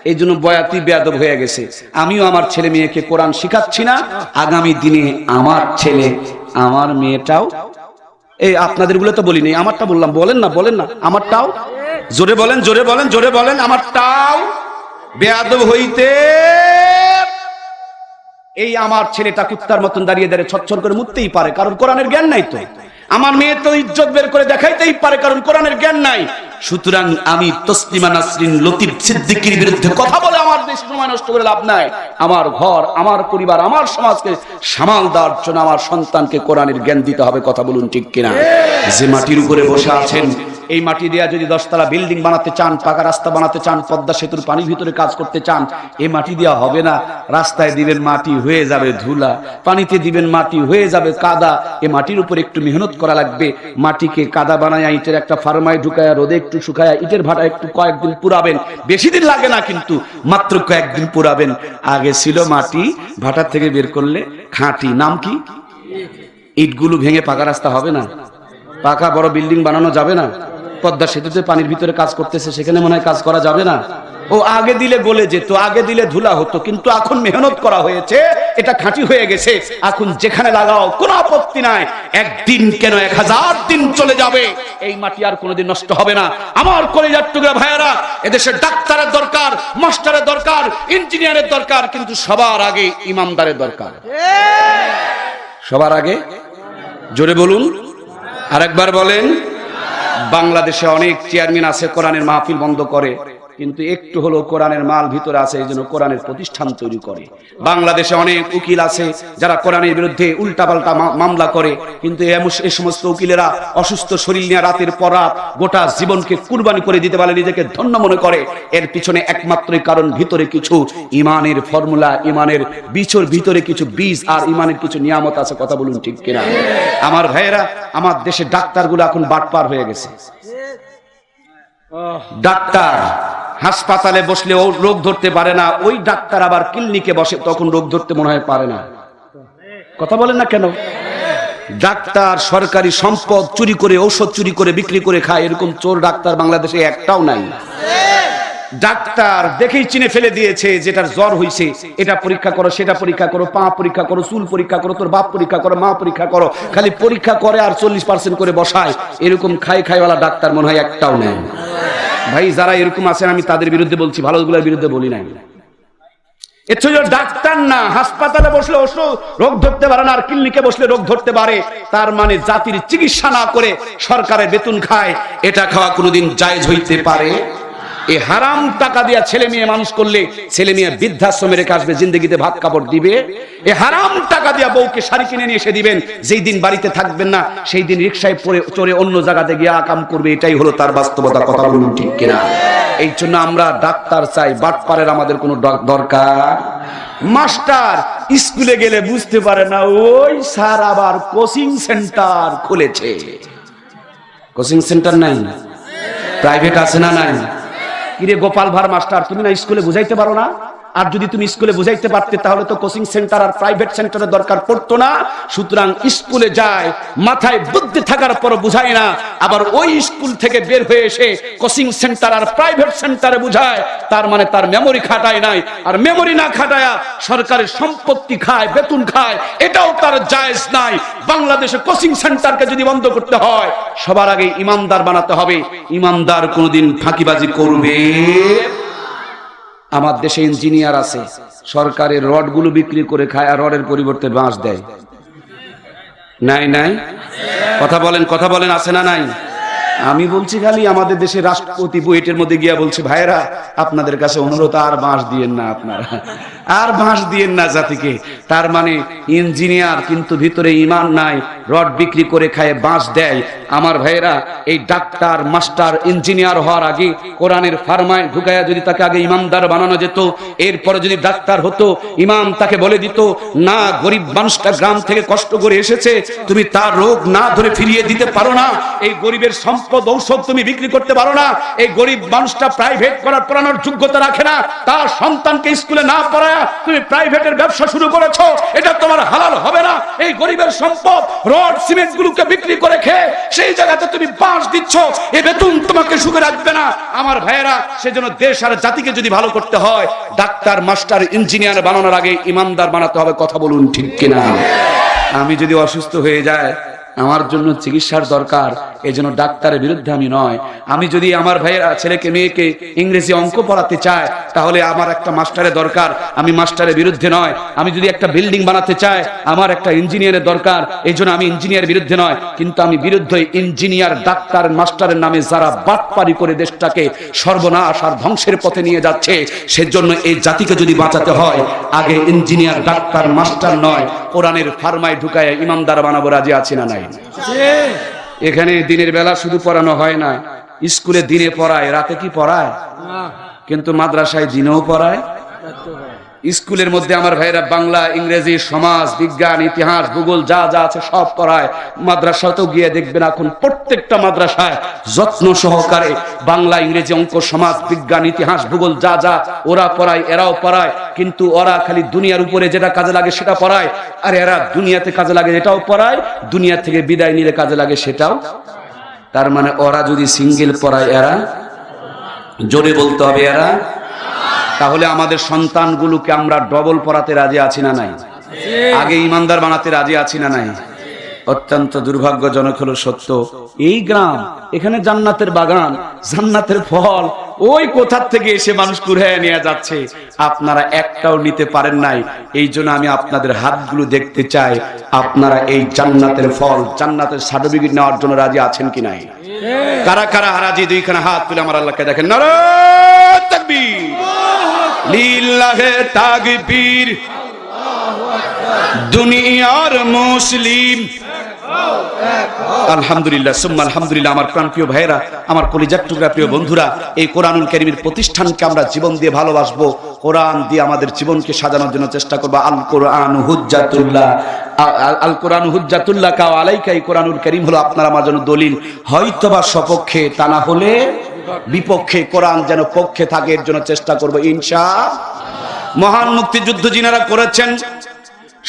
এই জন্য বয়াতি বেয়াদব হয়ে গেছে। আমিও আমার ছেলে মেয়েকে কোরআন শিখাচ্ছি না, আগামী দিনে আমার ছেলে আমার মেয়েটাও, এই আপনাদের গুলো তো বলিনি, আমারটা বললাম, বলেন না আমারটাও, জোরে বলেন, জোরে বলেন, জোরে বলেন, আমারটাও বেয়াদব হইতে, এই আমার ছেলেটা কুত্তার মতন দাঁড়িয়ে দাঁড়িয়ে ছটছট করে মুততেই পারে, কারণ কোরআনের জ্ঞান নাই। তো আমার মেয়ে তো ইজ্জত বের করে দেখাইতেই পারে, কারণ কোরআনের জ্ঞান নাই। সুতরাং আমি তসলিমা নাসরিন, লতিফ সিদ্দিকীর বিরুদ্ধে কথা বলে আমার দেশ সময় নষ্ট করে লাভ নাই। আমার ঘর, আমার পরিবার, আমার সমাজকে সামাল দেওয়ার জন্য আমার সন্তানকে কোরআনের জ্ঞান দিতে হবে। কথা বলুন ঠিক কিনা? যে মাটির উপরে বসে আছেন, এই মাটি দিয়া যদি 10 তলা বিল্ডিং বানাতে চান, পাকা রাস্তা বানাতে চান, পদ্মা সেতুর পানির ভিতরে কাজ করতে চান, এই মাটি দিয়া হবে না। রাস্তায় দিবেন মাটি, হয়ে যাবে ধুলা, পানিতে দিবেন মাটি, হয়ে যাবে কাদা। এই মাটির উপর একটু মেহনত করা লাগবে। মাটিকে কাদা বানায় ইটের একটা ফার্মায় ঢুকায়া রোদে একটু শুকায়া ইটের ভাটা একটু কয়েকদিন পুরাবেন, বেশি দিন লাগে না কিন্তু মাত্র কয়েকদিন পুরাবেন। আগে ছিল মাটি, ভাটার থেকে বের করলে খাঁটি, নাম কি? ইটগুলো ভেঙে পাকা রাস্তা হবে না, পাকা বড় বিল্ডিং বানানো যাবে না। পদ্মা সেতুতে পানির ভিতরে কাজ করতেছে, সেখানে মনে হয় কাজ করা যাবে না। ও আগে দিলে গলে যেত, আগে দিলে ধুলা হতো, কিন্তু এখন মেহনত করা হয়েছে, এটা খাঁটি হয়ে গেছে। এখন যেখানে লাগাও কোনো আপত্তি নাই। একদিন কেন 1000 দিন চলে যাবে, এই মাটি আর কোনোদিন নষ্ট হবে না। আমার কলিজার টুকরা ভাইয়েরা, এদেশে ডাক্তারের দরকার, মাস্টারের দরকার, ইঞ্জিনিয়ারের দরকার, কিন্তু সবার আগে ইমানদারের দরকার। সবার আগে জোরে বলুন, আরেকবার বলেন। বাংলাদেশে অনেক চেয়ারম্যান আছে কোরআনের মাহফিল বন্ধ করে, কিন্তু একটু হলো কোরআনের মাল ভিতরে আছে, এই জন্য কোরআনের প্রতিষ্ঠান তৈরি করে। বাংলাদেশে অনেক উকিল আছে যারা কোরআনের বিরুদ্ধে উল্টাপাল্টা মামলা করে, কিন্তু এই সমস্ত উকিলেরা অসুস্থ শরীর নিয়ে রাতের পর রাত গোটা জীবনকে কুরবানি করে দিতে পারে, নিজেকে ধন্য মনে করে। এর পিছনে একমাত্রই কারণ ভিতরে কিছু ইমানের ফর্মুলা, ইমানের বীজের ভিতরে কিছু বীজ আর ইমানের কিছু নিয়ামত আছে। কথা বলুন ঠিক কিনা? আমার ভাইয়েরা, আমার দেশে ডাক্তারগুলো এখন বাটপার হয়ে গেছে। ডাক্তার হাসপাতালে বসলে ও রোগ ধরতে পারে না, ওই ডাক্তার আবার ক্লিনিকে বসে, তখন রোগ ধরতে মনে হয় পারে না। কথা বলেন না কেন? ডাক্তার সরকারি সম্পদ চুরি করে, ঔষধ চুরি করে বিক্রি করে খায়, এরকম চোর ডাক্তার বাংলাদেশে একটাও নাই। ডাক্তার দেখেই চিনে ফেলে দিয়েছে, যেটার জ্বর হইছে এটা পরীক্ষা করো, সেটা পরীক্ষা করো, পা পরীক্ষা করো, চুল পরীক্ষা করো, তোর বাপ পরীক্ষা করো, মা পরীক্ষা করো, খালি পরীক্ষা করে আর 40% করে বসায়। এরকম খাইওয়ালা ডাক্তার মনে হয় একটাও নেই। ভাই যারা এরকম আছেন আমি তাদের বিরুদ্ধে বলছি, ভালোগুলোর বিরুদ্ধে বলি নাই। এর ডাক্তার না, হাসপাতালে বসলে রোগ ধরতে পারে না, আর ক্লিনিকে বসলে রোগ ধরতে পারে। তার মানে জাতির চিকিৎসা না করে সরকারের বেতন খায়, এটা খাওয়া কোনোদিন জায়েজ হইতে পারে? এই হারাম টাকা দিয়া ছেলে মেয়ে মানুষ করলে ছেলে মেয়ে বৃদ্ধাশ্রমে রেখে আসবে, জিন্দগিতে ভাত কাপড় দিবে? এই হারাম টাকা দিয়া বউকে শাড়ি কিনে নিয়ে এসে দিবেন, যেই দিন বাড়িতে থাকবেন না সেই দিন রিকশায় চড়ে অন্য জায়গাতে গিয়ে আকাম করবে, এটাই হলো তার বাস্তবতা। কথা বলুন ঠিক কিনা? এই জন্য আমরা ডাক্তার চাই, বাটপারের আমাদের কোনো দরকার। মাস্টার স্কুলে গেলে বুঝতে পারে না, ওই স্যার আবার কোচিং সেন্টার খুলেছে। কোচিং সেন্টার নাই? প্রাইভেট আছে না নাই? কিরে গোপাল ভার মাস্টার, তুমি না স্কুলে বুঝাইতে পারো না? আর যদি তুমি স্কুলে বুঝাইতে পারতে তাহলে তো কোচিং সেন্টার আর প্রাইভেট সেন্টারের দরকার পড়তো না। সুতরাং স্কুলে যায়, মাথায় বুদ্ধি থাকার পর বুঝায় না, আবার ওই স্কুল থেকে বের হয়ে এসে কোচিং সেন্টার আর প্রাইভেট সেন্টারে বুঝায়। তার মানে তার মেমোরি খাটায় নাই, আর মেমোরি না খাটায়া সরকারের সম্পত্তি খায়, বেতন খায়, এটাও তার জায়েজ নাই। বাংলাদেশে কোচিং সেন্টারকে যদি বন্ধ করতে হয়, সবার আগে ইমানদার বানাতে হবে। ইমানদার কোনোদিন ফাঁকিবাজি করবে? আমার দেশে ইঞ্জিনিয়ার আছে, সরকারের রডগুলো বিক্রি করে খায়, আর রডের পরিবর্তে বাঁশ দেয়। নাই নাই? কথা বলেন, আছে না নাই? আমি বলছি খালি আমাদের দেশের রাষ্ট্রপতি বুয়েটের মধ্যে গিয়া বলছে, ভাইরা আপনাদের কাছে অনুরোধ, আর বাঁশ দিয়েন না, আপনারা আর বাঁশ দিয়েন না জাতিকে। তার মানে ইঞ্জিনিয়ার কিন্তু ভিতরে ইমান নাই, রড বিক্রি করে খায়, বাঁশ দেয়। আমার ভাইরা, এই ডাক্তার মাস্টার ইঞ্জিনিয়ার হওয়ার আগে কোরআনের ফার্মায় ঢুকায়া যদি তাকে আগে ইমানদার বানানো যেত, এরপরে যদি ডাক্তার হতো, ইমাম তাকে বলে দিত, না গরিব মানুষটা গ্রাম থেকে কষ্ট করে এসেছে, তুমি তার রোগ না ধরে ফিরিয়ে দিতে পারো না, এই গরিবের সম্পদ ঔষধ তুমি বিক্রি করতে পারো না, এই গরিব মানুষটা প্রাইভেট পড়ানোর যোগ্যতা রাখে না, তার সন্তানকে স্কুলে না পড়ায় তুমি প্রাইভেটের ব্যবসা শুরু করেছো, এটা তোমার হালাল হবে না। এই গরিবের সম্পদ রড সিমেন্ট গুলোকে বিক্রি করে খেয়ে সেই জায়গাতে তুমি বাঁশ দিচ্ছ, এই বেতন তোমাকে সুখে রাখবে না। আমার ভাইয়েরা, সেজন্য দেশ আর জাতিকে যদি ভালো করতে হয়, ডাক্তার মাস্টার ইঞ্জিনিয়ার বানানোর আগে ইমানদার বানাতে হবে। কথা বলুন ঠিক কিনা? আমি যদি অসুস্থ হয়ে যায়, আমার জন্য চিকিৎসার দরকার, এই জন্য ডাক্তারের বিরুদ্ধে আমি নয়। আমি যদি আমার ভাইয়েরা ছেলেকে মেয়েকে ইংরেজি অঙ্ক পড়াতে চায়, তাহলে আমার একটা মাস্টারের দরকার, আমি মাস্টারের বিরুদ্ধে নয়। আমি যদি একটা বিল্ডিং বানাতে চাই, আমার একটা ইঞ্জিনিয়ারের দরকার, এই জন্য আমি ইঞ্জিনিয়ারের বিরুদ্ধে নয়। কিন্তু আমি বিরুদ্ধে ইঞ্জিনিয়ার ডাক্তার মাস্টারের নামে যারা বাটপারি করে দেশটাকে সর্বনাশ আর ধ্বংসের পথে নিয়ে যাচ্ছে, সেজন্য এই জাতিকে যদি বাঁচাতে হয়, আগে ইঞ্জিনিয়ার ডাক্তার মাস্টার নয়, কোরআনের ফার্মায় ঢুকায় ইমানদার বানাবো। রাজি আছি না নাই? এখানে দিনের বেলা শুধু পড়ানো হয় না, স্কুলে দিনে পড়ায়, রাতে কি পড়ায়? কিন্তু মাদ্রাসায় দিনেও পড়ায়। স্কুলের মধ্যে আমার ভাইরা বাংলা, ইংরেজি, সমাজ, বিজ্ঞান, ইতিহাস, ভূগোল যা যা আছে সব পড়ায়। মাদ্রাসাতেও গিয়ে দেখবেন এখন প্রত্যেকটা মাদ্রাসায় যত্ন সহকারে বাংলা, ইংরেজি, অঙ্ক, সমাজ, বিজ্ঞান, ইতিহাস, ভূগোল যা যা ওরা পড়ায়, এরাও পড়ায়। কিন্তু ওরা খালি দুনিয়ার উপরে যেটা কাজে লাগে সেটা পড়ায়, আর এরা দুনিয়াতে কাজে লাগে এটাও পড়ায়, দুনিয়া থেকে বিদায় নিলে কাজে লাগে সেটাও। তার মানে ওরা যদি সিঙ্গেল পড়ায়, এরা জোরে বলতে হবে এরা। তাহলে আমাদের সন্তানগুলোকে আমরা ডবল পড়াতে রাজি আছি না নাই? আগে ইমানদার বানাতে রাজি আছি না নাই? অত্যন্ত দুর্ভাগ্যজনক হলো সত্য, এই গ্রাম, এখানে জান্নাতের বাগান, জান্নাতের ফল ওই কোথা থেকে এসে মানুষ কুড়াইয়া নিয়ে যাচ্ছে, আপনারা একটাও নিতে পারেন নাই। এই জন্য আমি আপনাদের হাতগুলো দেখতে চাই, আপনারা এই জান্নাতের ফল, জান্নাতের সার্টিফিকেট নেওয়ার জন্য রাজি আছেন কি নাই? কারা কারা রাজি? দুইখানা হাত তুলে আমার আল্লাহকে দেখেন। নারায়ে তাকবীর, লিল্লাহে তাকবীর। দুনিয়ার মুসলিম আলহামদুলিল্লাহ সুম্মা আলহামদুলিল্লাহ। আমার প্রাণপ্রিয় ভাইয়েরা, আমার কলিজার টুকরা প্রিয় বন্ধুরা, এই কোরআনুল কারীমের প্রতিষ্ঠানকে আমরা জীবন দিয়ে ভালোবাসবো, কোরআন দিয়ে আমাদের জীবনকে সাজানোর জন্য চেষ্টা করবো। আল কোরআন হুজ্জাতুল্লাহ, আল কোরআন হুজ্জাতুল্লাহ কা আলাইকা। এই কোরআনুল কারীম হলো আপনার আমার জন্য দলিল, হয়তোবা সপক্ষে তা না হলে বিপক্ষে, কোরআন যেন পক্ষে থাকে এর জন্য চেষ্টা করবো ইনশাআল্লাহ। মহান মুক্তিযুদ্ধ যিনারা করেছেন,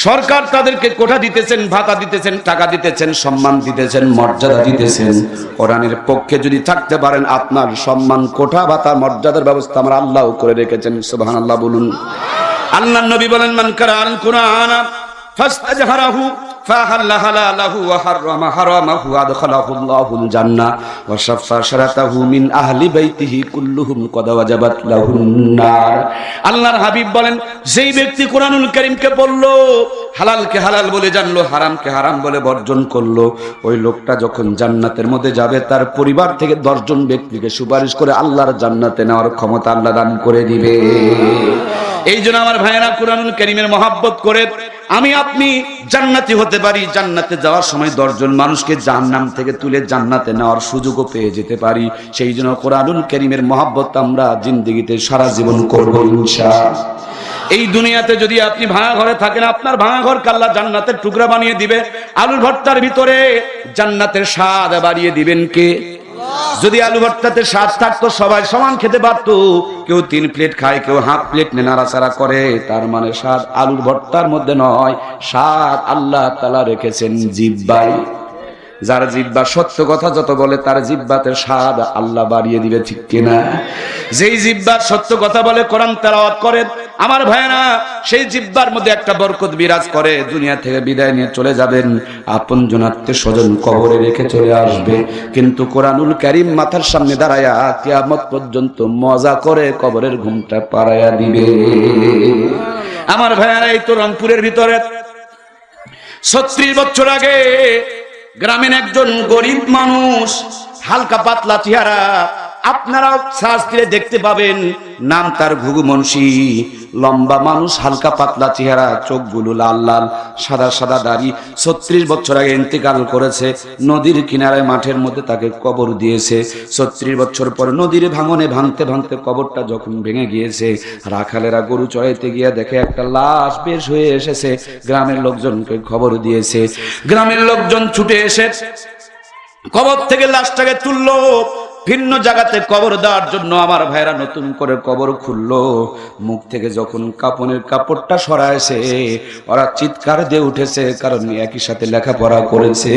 সরকার তাদেরকে কোঠা দিতেছেন, ভাতা দিতেছেন, টাকা দিতেছেন, সম্মান দিতেছেন, মর্যাদা দিতেছেন। কোরআনের পক্ষে যদি থাকতে পারেন, আপনার সম্মান, কোঠা, ভাতা, মর্যাদার ব্যবস্থা আমার আল্লাহ করে রেখেছেন। সুবহানাল্লাহ বলুন। আল্লাহর নবী বলেন, মান কারাআল কুরআনা ফাস্তাজহারাহু ফাহাল্লা হালালাহু ওয়া হারামা হারামাহু আদখালাহুল্লাহুল জান্নাহ ওয়া শাফা শারাতাহু মিন আহলি বাইতিহি কুল্লুহুম কদ ওয়াজাবাত লাহুন নার। আল্লাহর হাবিব বলেন, যেই ব্যক্তি কোরআনুল কারীমকে পড়লো, হালালকে হালাল বলে জানলো, হারামকে হারাম বলে বর্জন করলো, ওই লোকটা যখন জান্নাতের মধ্যে যাবে, তার পরিবার থেকে 10 জন ব্যক্তিকে সুপারিশ করে আল্লাহর জান্নাতে নেওয়ার ক্ষমতা আল্লাহ দান করে দিবে। এই জন্য আমার ভাইয়েরা, কোরআনুল কারীমের মহব্বত করে আমি আপনি জান্নাতি হতে পারি। জান্নাতে যাওয়ার সময় 10 জন মানুষকে জাহান্নাম থেকে তুলে জান্নাতে নেওয়ার সুযোগও পেয়ে যেতে পারি। সেই জন্য কোরআনুল কারীমের মহব্বত আমরা জিন্দেগিতে সারা জীবন করব ইনশাআল্লাহ। এই দুনিয়াতে যদি আপনি ভাঙা ঘরে থাকেন, আপনার ভাঙা ঘরকে আল্লাহ জান্নাতের টুকরা বানিয়ে দিবে। আলুর ভর্তার ভিতরে জান্নাতের স্বাদ বাড়িয়ে দিবেন কে? যদি আলু ভর্তাতে স্বাদ থাকতো, সবাই সমান খেতে পারতো। কেউ 3 প্লেট খায়, কেউ হাফ প্লেট নিয়ে নাড়াচাড়া করে। তার মানে স্বাদ আলুর ভর্তার মধ্যে নয়, স্বাদ আল্লাহ তাআলা রেখেছেন জিহ্বায়। যার জিহ্বা সত্য কথা যত বলে, তার জিহ্বাতে স্বাদ আল্লাহ বাড়িয়ে দিবে, ঠিক কিনা? যেই জিহ্বা সত্য কথা বলে, কোরআন তেলাওয়াত করে, আমার ভাইরা, সেই জিহ্বার মধ্যে একটা বরকত বিরাজ করে। দুনিয়া থেকে বিদায় নিয়ে চলে যাবেন, আপনজন আত্মীয় স্বজন কবরে রেখে চলে আসবে, কিন্তু কোরআনুল কারীম মাথার সামনে দাঁড়ায়া কিয়ামত পর্যন্ত মজা করে কবরের ঘুমটা পাড়ায়া দিবে। আমার ভাইরা, এই তো রংপুরের ভিতরে 36 বছর আগে গ্রামের একজন গরিব মানুষ, হালকা পাতলা চেহারা, আপনারা সার্চ দিলে দেখতে পাবেন, নাম তার ঘুঘু মুন্সি। লম্বা মানুষ, হালকা পাতলা চেহারা, চোখগুলো লাল লাল, সাদা সাদা দাড়ি। 36 বছর আগে ইন্তেকাল করেছে। নদীর কিনারায় মাঠের মধ্যে তাকে কবর দিয়েছে। 36 বছর পর নদীর ভাঙনে ভাঙতে ভাঙতে কবরটা যখন ভেঙে গিয়েছে, রাখালেরা গরু চড়াইতে গিয়ে দেখে একটা লাশ বেশ হয়ে এসেছে। গ্রামের লোকজনকে খবর দিয়েছে। গ্রামের লোকজন ছুটে এসে কবর থেকে লাশটাকে তুললো, ভিন্ন জায়গাতে কবর দেওয়ার জন্য। আমার ভাইরা নতুন করে কবর খুললো। মুখ থেকে যখন কাপনের কাপড়টা সরাইছে, ওরা চিৎকার দিয়ে উঠেছে, কারণ একই সাথে লেখাপড়া করেছে।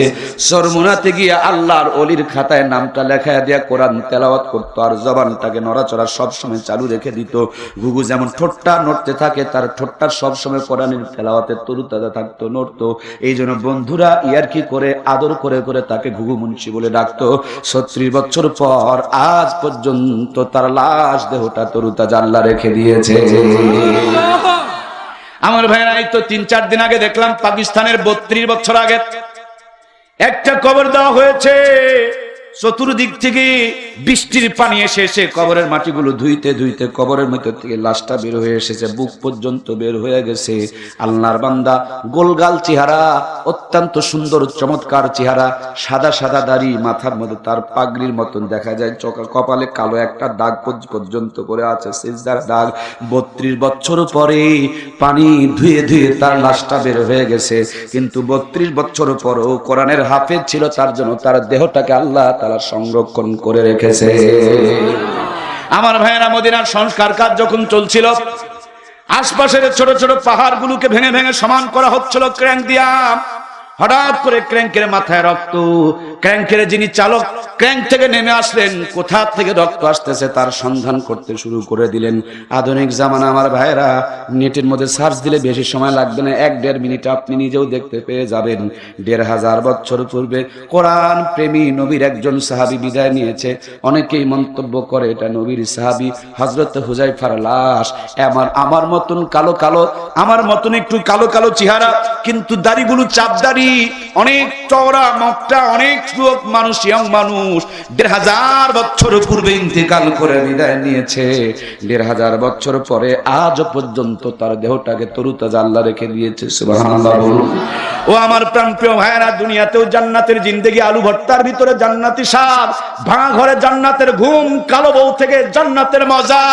সরমুনাতে গিয়ে আল্লাহর ওলির খাতায় নামটা লেখা দিয়া কোরআন তেলাওয়াত করতো, আর জবানটাকে নড়াচড়া সবসময় চালু রেখে দিত। ঘুঘু যেমন ঠোঁটটা নড়তে থাকে, তার ঠোঁটটা সবসময় কোরআনের তেলাওয়াতের তরুতাজা থাকতো, নড়তো। এই জন্য বন্ধুরা ইয়ারকি করে আদর করে করে তাকে ঘুঘু মুন্সি বলে ডাকতো। 36 বছর পর আজ পর্যন্ত তার লাশ দেহটা তরুতাজা আল্লাহ রেখে দিয়েছে। আমার ভাইরা, এই তো 3-4 দিন আগে দেখলাম পাকিস্তানের 32 বছর আগে একটা কবর দেওয়া হয়েছে। চতুর্দিক থেকে বৃষ্টির পানি এসে এসে কবরের মাটিগুলো ধুইতে ধুইতে কবরের মধ্যে থেকে লাশটা বের হয়ে এসেছে, বুক পর্যন্ত বের হয়ে গেছে। আল্লাহর বান্দা, গোলগাল চেহারা, অত্যন্ত সুন্দর চমৎকার চেহারা, সাদা সাদা দাড়ি, মাথার মধ্যে তার পাগড়ির মতন দেখা যায়, কপালে কালো একটা দাগ পর্যন্ত পড়ে আছে, সিজদার দাগ। 32 বছর পরে পানি ধুয়ে ধুয়ে তার লাশটা বের হয়ে গেছে। কিন্তু 32 বছর পরও কোরআনের হাফেজ ছিল, তার জন্য তার দেহটাকে আল্লাহ তাআলা সংরক্ষণ করে রেখেছে। আমার ভাইয়েরা, মদিনার সংস্কার কাজ যখন চলছিল, আশপাশের ছোট ছোট পাহাড়গুলোকে ভেঙে ভেঙে সমান করা হচ্ছিল ক্র্যাঙ্ক দিয়া। হঠাৎ করে ক্র্যাঙ্কের মাথায় রক্ত, ক্র্যাঙ্কের যিনি চালক ক্র্যাঙ্ক থেকে নেমে আসলেন, কোথা থেকে রক্ত আসতেছে তার সন্ধান করতে শুরু করে দিলেন। আধুনিক জামানা আমার ভাইয়েরা, নেটের মধ্যে সার্চ দিলে বেশি সময় লাগবে না, 1-1.5 মিনিট আপনি নিজেও দেখতে পেয়ে যাবেন। 1500 বছর পূর্বে কোরআন প্রেমী নবীর একজন সাহাবী বিদায় নিয়েছে। অনেকেই মন্তব্য করে এটা নবীর সাহাবী হযরত হুযায়ফার লাশ। আমার মতন কালো কালো, আমার মতন একটু কালো কালো চেহারা, কিন্তু দাড়িগুলো চাপ দাড়ি, অনেক চওড়া মুখটা, অনেক যুবক মানুষ, ইয়ং মানুষ, 1500 বছর পূর্বে ইন্তেকাল করে বিদায় নিয়েছে। 1500 বছর পরে আজ পর্যন্ত তার দেহটাকে তরুতাজা আল্লাহ রেখে দিয়েছে। সুবহানাল্লাহ বলুন। ও আমার প্রাণপ্রিয় ভাইয়েরা, দুনিয়াতেও জান্নাতের জিন্দেগি, আলু ভর্তার ভিতরে জান্নাতি স্বাদ, ভাঙা ঘরে জান্নাতের ঘুম, কালো বউ থেকে জান্নাতের মজা,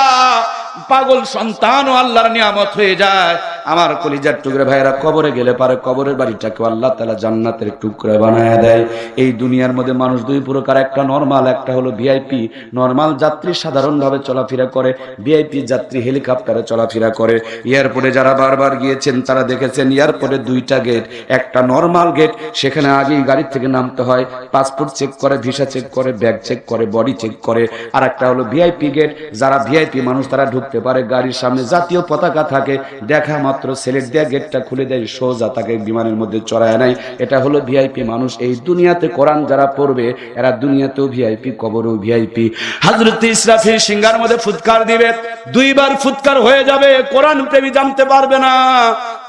পাগল সন্তানও আল্লাহর নিয়ামত হয়ে যায়। আমার কলিজার টুকরা ভাইয়েরা, কবরে গেলে পারে কবরের বাড়িটাকে আল্লাহ তাআলা জান্নাতের টুকরা বানায় দেয়। এই দুনিয়ার মধ্যে মানুষ দুই প্রকার, একটা নরমাল, একটা হলো ভিআইপি। নরমাল যাত্রী সাধারণভাবে চলাফেরা করে, ভিআইপি যাত্রী হেলিকপ্টারে চলাফেরা করে। এয়ারপোর্টে যারা বারবার গিয়েছেন তারা দেখেছেন, এয়ারপোর্টে 2টা গেট, একটা নরমাল গেট, সেখানে আগেই গাড়ি থেকে নামতে হয়, পাসপোর্ট চেক করে, ভিসা চেক করে, ব্যাগ চেক করে, বডি চেক করে। আর একটা হলো ভিআইপি গেট, যারা ভিআইপি মানুষ তারা ঢুকতে পারে। গাড়ির সামনে জাতীয় পতাকা থাকে, দেখা মাত্র সেলেট দিয়ে গেটটা খুলে দেয়, সোজা তাকে বিমানের মধ্যে চড়ায় নাই। এটা হলো ভিআইপি মানুষ। এই দুনিয়াতে কোরআন যারা পড়বে এরা দুনিয়াতেও ভিআইপি, কবরেও ভিআইপি। হযরত ইসরাফিল সিংহার মধ্যে ফুৎকার দিবে, 2বার ফুৎকার হয়ে যাবে, কোরআন প্রেমী জানতে পারবে না।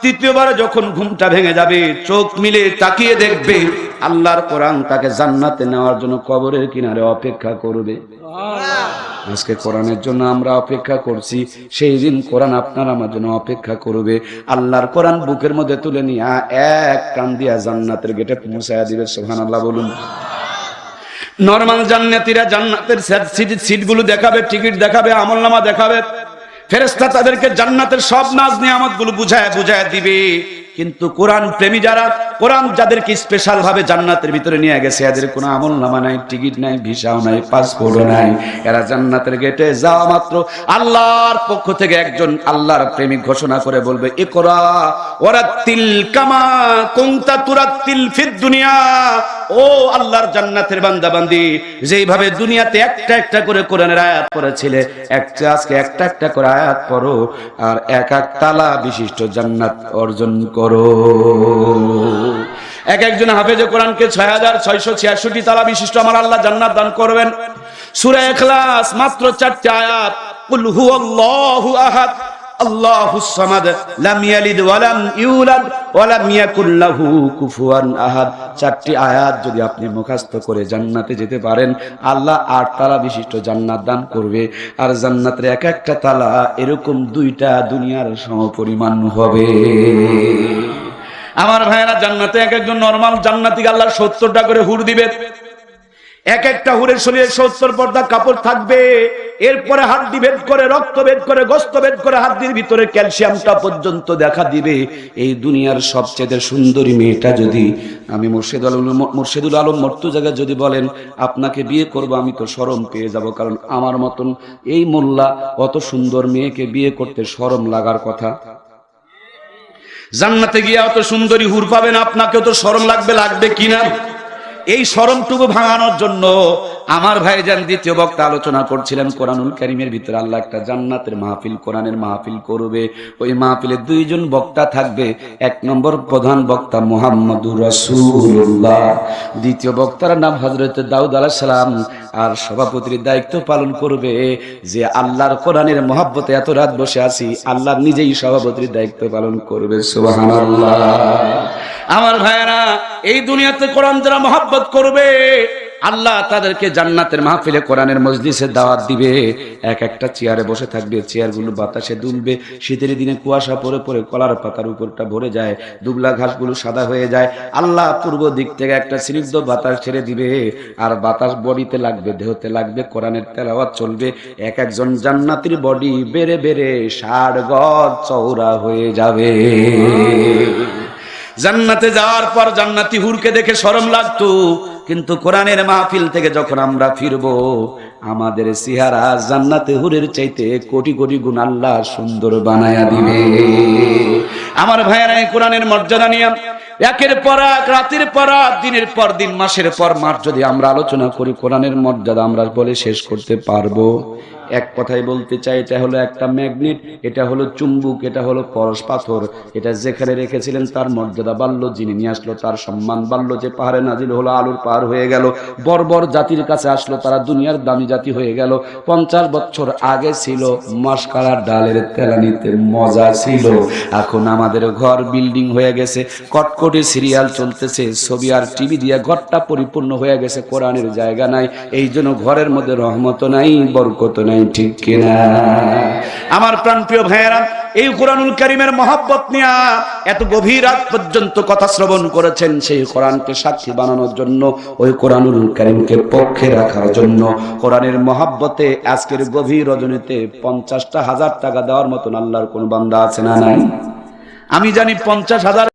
3য়বার যখন ঘুমটা ভেঙে যাবে, চোখ মিলে তাকিয়ে দেখবে আল্লাহর কোরআন তাকে জান্নাতে নেওয়ার জন্য কবরের কিনারে অপেক্ষা করবে। আজকে কোরআনের জন্য আমরা অপেক্ষা করছি, সেই দিন কোরআন আপনার আমার জন্য অপেক্ষা করবে। আল্লাহর কোরআন বুকের মধ্যে তুলে নিয়ে এক কান দিয়া জান্নাতের গেটে পৌঁছায়া দিবে। সুবহানাল্লাহ বলুন। নরমাল জান্নাতীরা জান্নাতের সিটগুলো দেখাবে, টিকিট দেখাবে, আমলনামা দেখাবে। ফেরেশতা তাদেরকে জান্নাতের সব নাজ নিয়ামত গুলো বুঝায় বুঝায় দিবে। কিন্তু কোরআন প্রেমী যারা, কোরআন যাদেরকে স্পেশাল ভাবে জান্নাতের ভিতরে নিয়ে গেছে, এদের কোনো আমলনামা নাই, টিকিট নাই, ভিসাও নাই, পাসপোর্টও নাই। এরা জান্নাতের গেটে যাওয়া মাত্র আল্লাহর পক্ষ থেকে একজন আল্লাহর প্রেমিক ঘোষণা করে বলবে, ইকরা ওয়ারাতিল কামা কুনতা তুরাতিল ফিদ দুনিয়া। ও আল্লাহর জান্নাতের বান্দা বান্দি, যেইভাবে দুনিয়াতে একটা একটা করে কোরআনের আয়াত পড়েছিলে, আজকে একটা একটা করে আয়াত পড়ো, আর এক এক তালা বিশিষ্ট জান্নাত অর্জন করো। এক একজন হাফেজে কোরআনকে 6666 তালা বিশিষ্ট আমার আল্লাহ জান্নাত দান করবেন। সূরা ইখলাস মাত্র 4টি আয়াত, কুল হুয়াল্লাহু আহাদ আল্লাহুস সামাদ লাম ইয়ালিদ ওয়া লাম ইউলাদ ওয়া লাম ইয়াকুল লাহু কুফুয়ান আহাদ। 4টি আয়াত যদি আপনি মুখস্থ করে জান্নাতে যেতে পারেন, আল্লাহ 8 তালা বিশিষ্ট জান্নাত দান করবে। আর জান্নাতের এক একটা তালা এরকম 2টা দুনিয়ার সমপরিমাণ হবে। আমার ভাইয়েরা, জান্নাতে এক একজন নরমাল জান্নাতীকে আল্লাহ 70টা করে হুর দিবে। এক একটা হুরের শরীরে 70 পর্দা কাপড় থাকবে। এরপরে হাড্ডি ভেদ করে, রক্ত ভেদ করে, গোশত ভেদ করে, হাড্ডির ভিতরে ক্যালসিয়ামটা পর্যন্ত দেখা দিবে। এই দুনিয়ার সবচেয়ে সুন্দরী মেয়েটা যদি, আমি মুর্শিদুল আলম মর্তুজাকে যদি বলেন আপনাকে বিয়ে করব, আমি তো শরম পেয়ে যাব, কারণ আমার মতন এই মোল্লা অত সুন্দর মেয়েকে বিয়ে করতে শরম লাগার কথা। জান্নাতে গিয়ে অত সুন্দরী হুর পাবেন, আপনাকেও তো শরম লাগবে, লাগবে কিনা? এই শরমটুকু ভাঙানোর জন্য আমার ভাইজান দ্বিতীয় বক্তা আলোচনা করছিলেন কোরআনুল কারীমের ভিতরে আল্লাহ একটা জান্নাতের মাহফিল, কোরআনের মাহফিল করবে। ওই মাহফিলে 2 জন বক্তা থাকবে। 1 নম্বর প্রধান বক্তা মুহাম্মদুর রাসূলুল্লাহ, দ্বিতীয় বক্তার নাম হযরত দাউদ আলাইহিস সালাম। আর সভাপতির দায়িত্ব পালন করবে যে আল্লাহর কোরআনের মহব্বতে এত রাত বসে আছি, আল্লাহ নিজেই সভাপতির দায়িত্ব পালন করবে। সুবহানাল্লাহ। আমার ভাইয়েরা, এই দুনিয়াতে কোরআন যারা মহব্বত করবে, আল্লাহ তাদেরকে জান্নাতের মাহফিলে কোরআনের মজলিসে দাওয়াত দিবে। এক একটা চেয়ারে বসে থাকবে, চেয়ারগুলো বাতাসে দুলবে। শীতের দিনে কুয়াশা পড়ে পড়ে কলার পাতার উপরটা ভরে যায়, দুবলা ঘাসগুলো সাদা হয়ে যায়। আল্লাহ পূর্ব দিক থেকে একটা স্নিগ্ধ বাতাস ছেড়ে দিবে, আর বাতাস বডিতে লাগবে, দেহতে লাগবে, কোরআনের তেলাওয়াত চলবে। এক একজন জান্নাতীর বডি বেড়ে বেড়ে 60 গজ চওড়া হয়ে যাবে। জান্নাতে যাওয়ার পর জান্নাতি হুরকে দেখে শরম লাগতো, কিন্তু কোরআনের মাহফিল থেকে যখন আমরা ফিরবো, আমাদের চেহারা জান্নাতে হুরের চাইতে কোটি কোটি গুণ আল্লাহ সুন্দর বানায়া দিবে। আমার ভাইয়েরা, এই কোরআনের মর্যাদা নিয়ে একের পর এক, রাতের পর রাত, দিনের পর দিন, মাসের পর মাস যদি আমরা আলোচনা করি, কোরআনের মর্যাদা আমরা বলে শেষ করতে পারবো? এক কথাই বলতে চাই, এটা হলো একটা ম্যাগনেট, এটা হলো চুম্বক, এটা হলো পরশ পাথর। এটা যেখানে রেখেছিলেন তার মর্যাদা বাড়লো, যিনি নিয়ে আসলো তার সম্মান বাড়লো। যে পাহাড়ে নাজিল হলো আলুর পাহাড় হয়ে গেল, বর্বর জাতির কাছে আসলো, তারা দুনিয়ার দামি জাতি হয়ে গেল। 50 বছর আগে ছিল মাসকালার ডালের তেলানিতে মজা ছিল, এখন আমাদের ঘর বিল্ডিং হয়ে গেছে, কটকটি সিরিয়াল চলতেছে, ছবি আর টিভি দিয়ে ঘরটা পরিপূর্ণ হয়ে গেছে, কোরআনের জায়গা নাই। এই জন্য ঘরের মধ্যে রহমত নাই, বরকত নাই, ঠিক কিনা? আমার প্রাণপ্রিয় ভাইয়েরা, এই কোরআনুল কারীমের মহব্বত নিয়ে এত গভীর রাত পর্যন্ত কথা শ্রবণ করেছেন, সেই কোরআনকে সাক্ষী বানানোর জন্য, ওই কোরআনুল কারীমকে পক্ষে রাখার জন্য, কোরআনের মহব্বতে আজকের গভীর রজনীতে 50,000 টাকা দেওয়ার মতন আল্লাহর কোন বান্দা আছে না নাই? আমি জানি 50,000